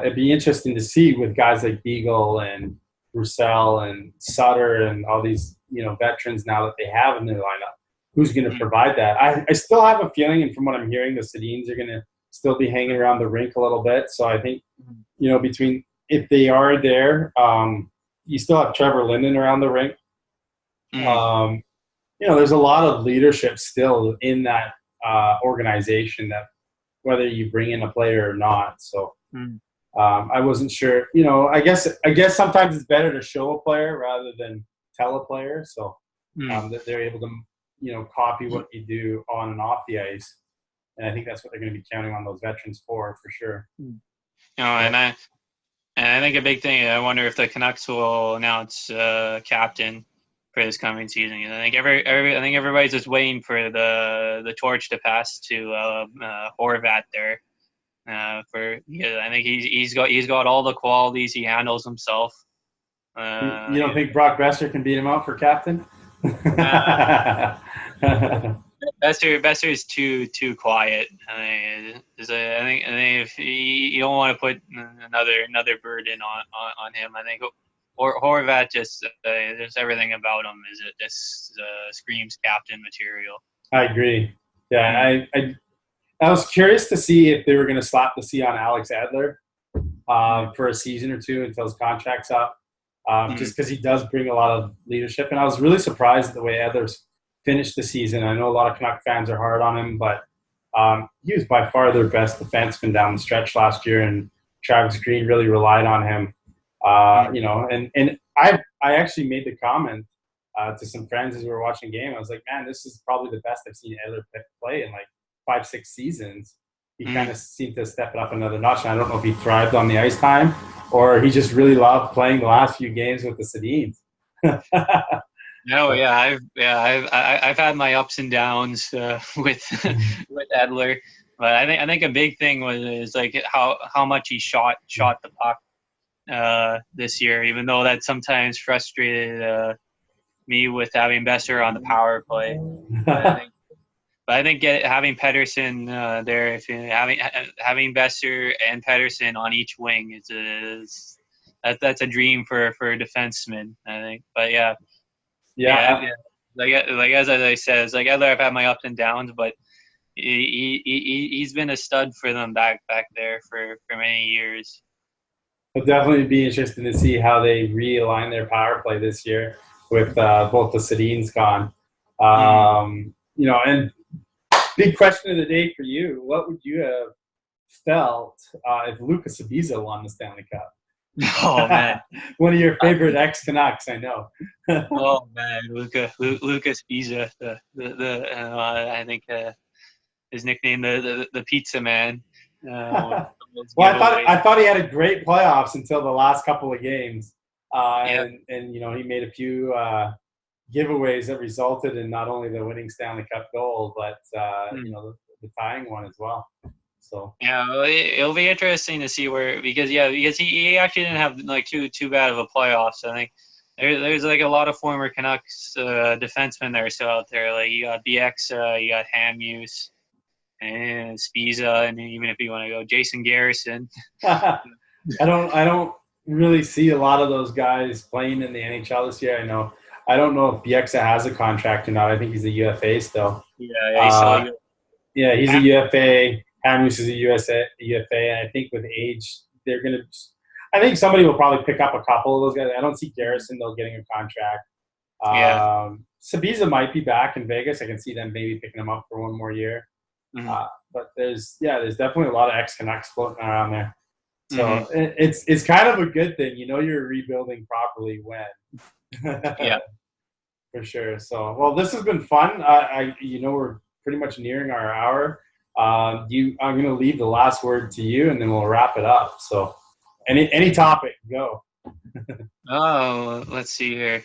It'd be interesting to see with guys like Beagle and Roussel and Sutter and all these veterans now that they have in their lineup, who's going to provide that. I still have a feeling, and from what I'm hearing, the Sedins are going to still be hanging around the rink a little bit. So I think between if they are there, you still have Trevor Linden around the rink. There's a lot of leadership still in that organization that whether you bring in a player or not. So I wasn't sure. I guess sometimes it's better to show a player rather than tell a player. So that they're able to copy what you do on and off the ice. And I think that's what they're going to be counting on those veterans for sure. And I think a big thing. I wonder if the Canucks will announce captain for this coming season. I think everybody's just waiting for the torch to pass to Horvat there. I think he's got all the qualities. He handles himself. You don't think Brock Besser can beat him out for captain? Besser is too quiet. I think if you don't want to put another burden on him, I think Horvat just everything about him just screams captain material. I agree. Yeah, I was curious to see if they were going to slap the C on Alex Edler for a season or two until his contract's up, just because he does bring a lot of leadership. And I was really surprised at the way Edler's finished the season. I know a lot of Canuck fans are hard on him, but he was by far their best defenseman down the stretch last year, and Travis Green really relied on him. And I actually made the comment to some friends as we were watching the game. I was like, man, this is probably the best I've seen Edler play in like 5-6 seasons. He kind of seemed to step it up another notch. And I don't know if he thrived on the ice time or he just really loved playing the last few games with the Sedins. I've had my ups and downs with Edler, but I think a big thing was like how much he shot the puck this year, even though that sometimes frustrated me with having Besser on the power play. But I think having Pettersson there, if having Besser and Pettersson on each wing that's a dream for a defenseman, I think. But yeah. Like as I said, it's like I've had my ups and downs, but he's been a stud for them back there for many years. It'll definitely be interesting to see how they realign their power play this year with both the Sedins gone. And big question of the day for you: what would you have felt if Lucas Sabizza won the Stanley Cup. Oh man, One of your favorite ex-Canucks, I know. oh man, Lucas Pisa, I think his nickname the Pizza Man. Well, I thought he had a great playoffs until the last couple of games, Yep. and he made a few giveaways that resulted in not only the winning Stanley Cup goal, but the tying one as well. So yeah, well, it'll be interesting to see because he actually didn't have like too bad of a playoffs. I think there's like a lot of former Canucks defensemen that are still out there. Like you got BX, you got Hamuse, and Spiza, and even if you want to go Jason Garrison. I don't really see a lot of those guys playing in the NHL this year. I don't know if Bieksa has a contract or not. I think he's a UFA still. Yeah, he's still yeah, he's a UFA. Hamus is a UFA, and I think with age, they're gonna. I think somebody will probably pick up a couple of those guys. I don't see Garrison though getting a contract. Sabizza might be back in Vegas. I can see them maybe picking him up for one more year. Mm-hmm. But there's definitely a lot of ex-Canucks floating around there. So it's kind of a good thing. You're rebuilding properly when. Yeah. For sure. So, well, this has been fun. We're pretty much nearing our hour. I'm going to leave the last word to you, and then we'll wrap it up. So, any topic, go. Let's see here.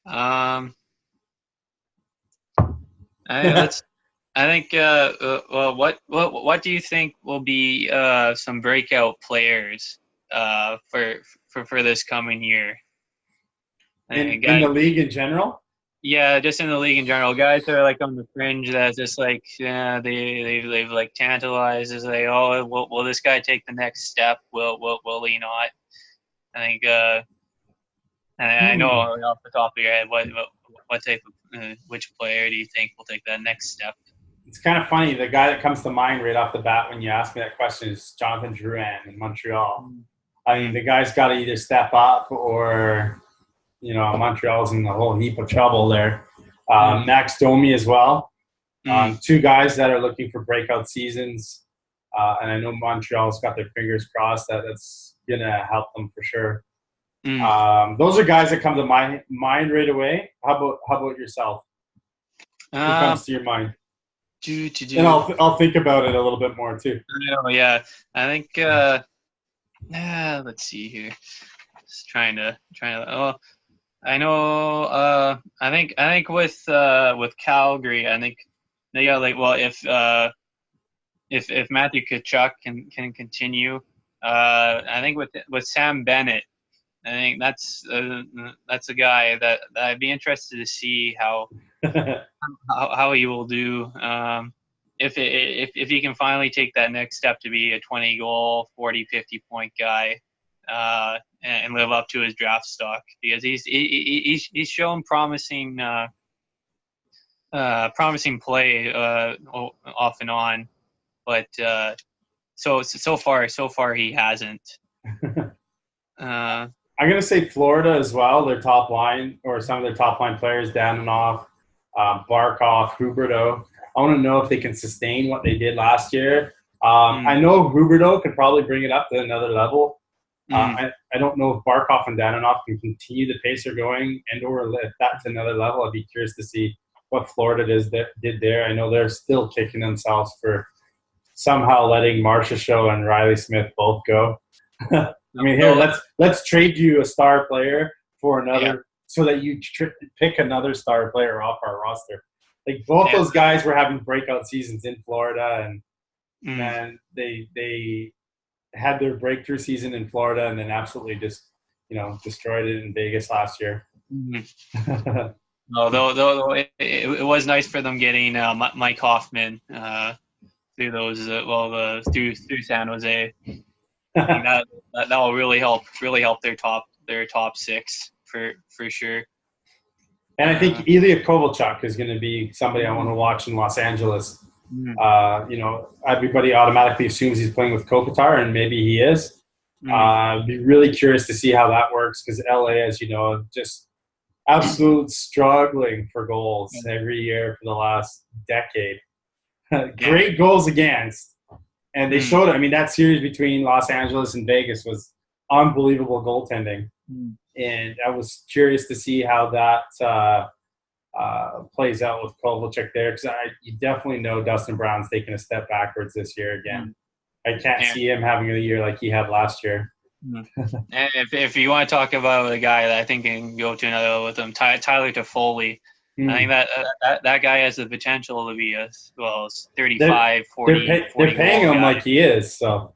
I think. Well, what do you think will be some breakout players for this coming year? In the league in general? Yeah, just in the league in general. Guys that are like on the fringe that's just like they've like tantalized as like, oh, will this guy take the next step? Will he not? I think I know off the top of your head what type of which player do you think will take that next step? It's kind of funny. The guy that comes to mind right off the bat when you ask me that question is Jonathan Drouin in Montreal. I mean, the guy's got to either step up or Montreal's in a whole heap of trouble there. Max Domi as well. Two guys that are looking for breakout seasons. And I know Montreal's got their fingers crossed that that's going to help them for sure. Those are guys that come to my mind right away. How about yourself? Who comes to your mind? And I'll think about it a little bit more too. Yeah. I think let's see here. Just trying to I know. I think with Calgary, I think they got like, well, if Matthew Tkachuk can continue, I think with Sam Bennett, I think that's a guy that I'd be interested to see how he will do. If he can finally take that next step to be a 20 goal, 40, 50 point guy. And live up to his draft stock because he's shown promising play off and on, but so far he hasn't. I'm gonna say Florida as well. Their top line or some of their top line players, Danilov, Barkov, Huberdeau. I want to know if they can sustain what they did last year. I know Huberdeau could probably bring it up to another level. I don't know if Barkov and Danilov can continue the pace they're going and/or lift that to another level. I'd be curious to see what Florida did there. I know they're still kicking themselves for somehow letting Marcia Show and Riley Smith both go. I mean, here let's trade you a star player for another, so that you pick another star player off our roster. Like both those guys were having breakout seasons in Florida, and they had their breakthrough season in Florida and then absolutely just, destroyed it in Vegas last year. Though it was nice for them getting Mike Hoffman through those through San Jose. that will really help their top six for sure. And I think Ilya Kovalchuk is going to be somebody I want to watch in Los Angeles. Everybody automatically assumes he's playing with Kopitar, and maybe he is. I'd be really curious to see how that works because LA, as you know, just absolute struggling for goals every year for the last decade. Great goals against, And they showed it. I mean, that series between Los Angeles and Vegas was unbelievable goaltending. And I was curious to see how that plays out with Kovalchuk there, because you definitely know Dustin Brown's taking a step backwards this year again. I can't see him having a year like he had last year. And if you want to talk about a guy that I think can go to another level with him, Tyler Toffoli, I think that guy has the potential to be as 35, 40. They're paying him like he is, so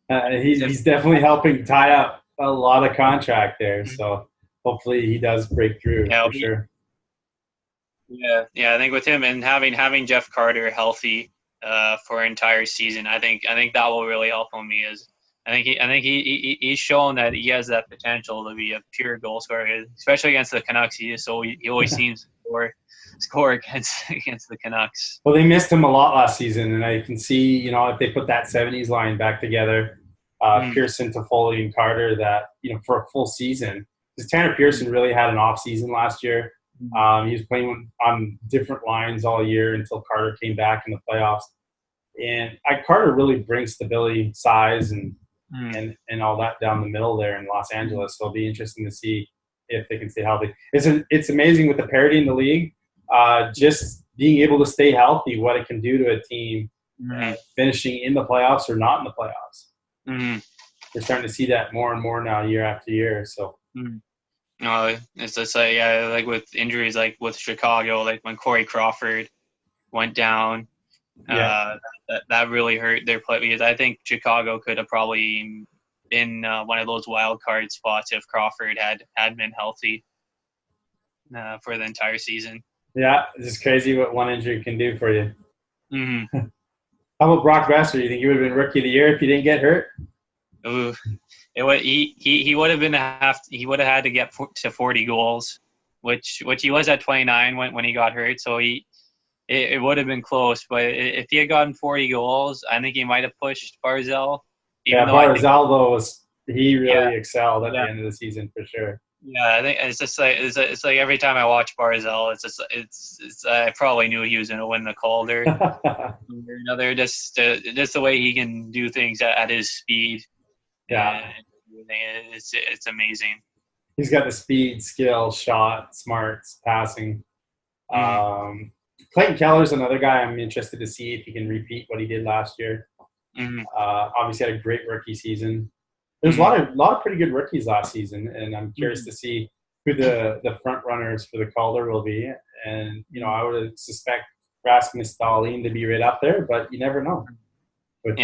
he's definitely helping tie up a lot of contract there. So hopefully he does break through for sure. Yeah. I think with him and having Jeff Carter healthy for an entire season, I think that will really help him. I think he's shown that he has that potential to be a pure goal scorer, especially against the Canucks. He always seems to score against the Canucks. Well, they missed him a lot last season, and I can see, if they put that 70s line back together, Pearson, Toffoli, and Carter, that for a full season, because Tanner Pearson really had an off season last year. He was playing on different lines all year until Carter came back in the playoffs. And Carter really brings stability, size, and all that down the middle there in Los Angeles. So it'll be interesting to see if they can stay healthy. It's amazing with the parity in the league, just being able to stay healthy, what it can do to a team finishing in the playoffs or not in the playoffs. We're starting to see that more and more now, year after year. So. It's just like with injuries, like with Chicago, like when Corey Crawford went down, that really hurt their play, because I think Chicago could have probably been one of those wild card spots if Crawford had been healthy for the entire season. Yeah, it's just crazy what one injury can do for you. How about Brock Besser? You think he would have been Rookie of the Year if he didn't get hurt? Ooh. He would have been he would have had to get to 40 goals, which he was at 29 when he got hurt. So it would have been close. But if he had gotten 40 goals, I think he might have pushed Barzal. Barzal he really excelled at the end of the season for sure. Yeah, I think it's like every time I watch Barzal, it's I probably knew he was going to win the Calder. Another just the way he can do things at his speed. Yeah, it's amazing. He's got the speed, skill, shot, smarts, passing. Clayton Keller's another guy I'm interested to see if he can repeat what he did last year. Obviously had a great rookie season. There's a lot of pretty good rookies last season, and I'm curious to see who the front runners for the Calder will be. And I would suspect Rasmus Dahlin to be right up there, but you never know. And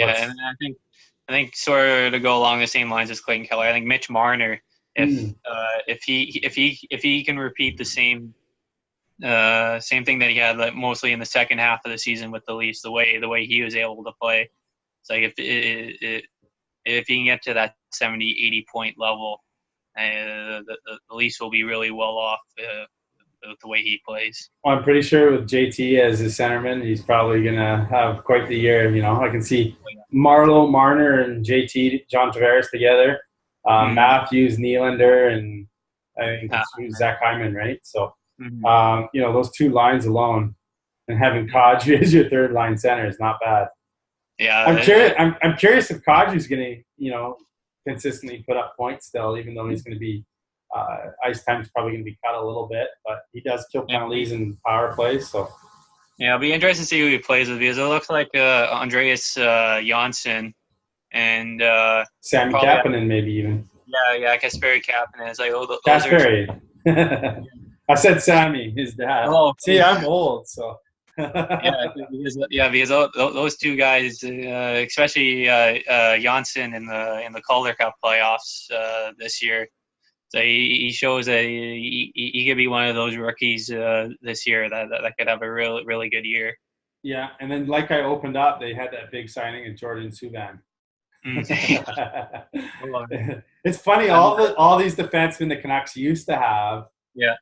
I think sort of to go along the same lines as Clayton Keller, I think Mitch Marner, if he can repeat the same thing that he had mostly in the second half of the season with the Leafs, the way he was able to play, it's like if he can get to that 70, 80 point level, the Leafs will be really well off with the way he plays. Well, I'm pretty sure with JT as his centerman, he's probably going to have quite the year. I can see Marleau, Marner, and JT, John Tavares together, Matthews, Nylander, and I think it's Zach Hyman, right? So, those two lines alone, and having Kadri as your third line center is not bad. Yeah, I'm curious if Kadri's going to, consistently put up points still, even though he's going to be ice time is probably going to be cut a little bit, but he does kill penalties and power plays. So it'll be interesting to see who he plays with, because it looks like Andreas Janssen and Sammy Kapanen maybe even. Yeah, Kasperi Kapanen. It's like Kasperi. I said Sammy, his dad. Oh, see, I'm old, so. because those two guys, especially Janssen in the Calder Cup playoffs this year. So he shows that he could be one of those rookies this year that could have a really good year. Yeah, and then like I opened up, they had that big signing of Jordan Subban. It's funny, all these defensemen the Canucks used to have. Yeah.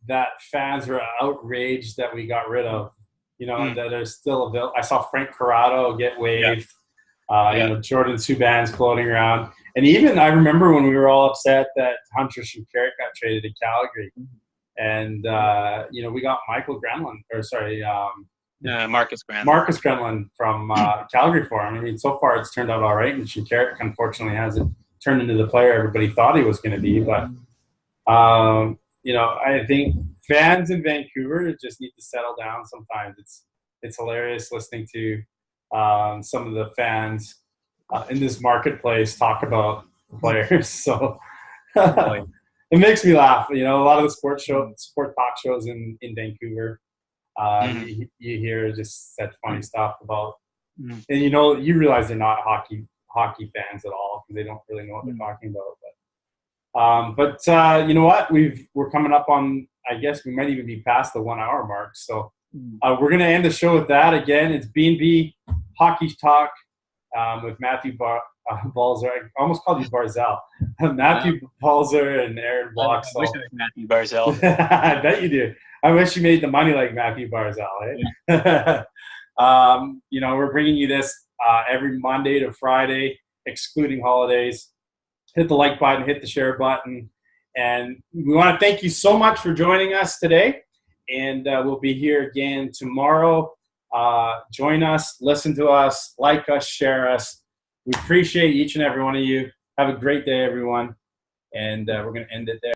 That fans were outraged that we got rid of. That are still available. I saw Frank Corrado get waived. Jordan Subban's floating around. And even I remember when we were all upset that Hunter Schunkert got traded to Calgary. And, we got Michael Granlund, Marcus Granlund. Marcus Granlund from Calgary for him. I mean, so far it's turned out all right, and Shinkaruk unfortunately hasn't turned into the player everybody thought he was going to be. But I think fans in Vancouver just need to settle down. Sometimes it's hilarious listening to some of the fans in this marketplace talk about the players. So it makes me laugh. A lot of the sport talk shows in Vancouver. You hear just such funny stuff about, and you realize they're not hockey fans at all because they don't really know what they're talking about. But you know what? We're coming up on. I guess we might even be past the 1 hour mark. So we're gonna end the show with that. Again, it's B&B Hockey Talk with Matthew Balzer. I almost called you Barzell. Matthew Balzer and Aaron Block. I wish it was Matthew Barzell. I bet you do. I wish you made the money like Matthew Barzell. Eh? We're bringing you this every Monday to Friday, excluding holidays. Hit the like button, hit the share button. And we want to thank you so much for joining us today. And we'll be here again tomorrow. Join us, listen to us, like us, share us. We appreciate each and every one of you. Have a great day, everyone. And we're going to end it there.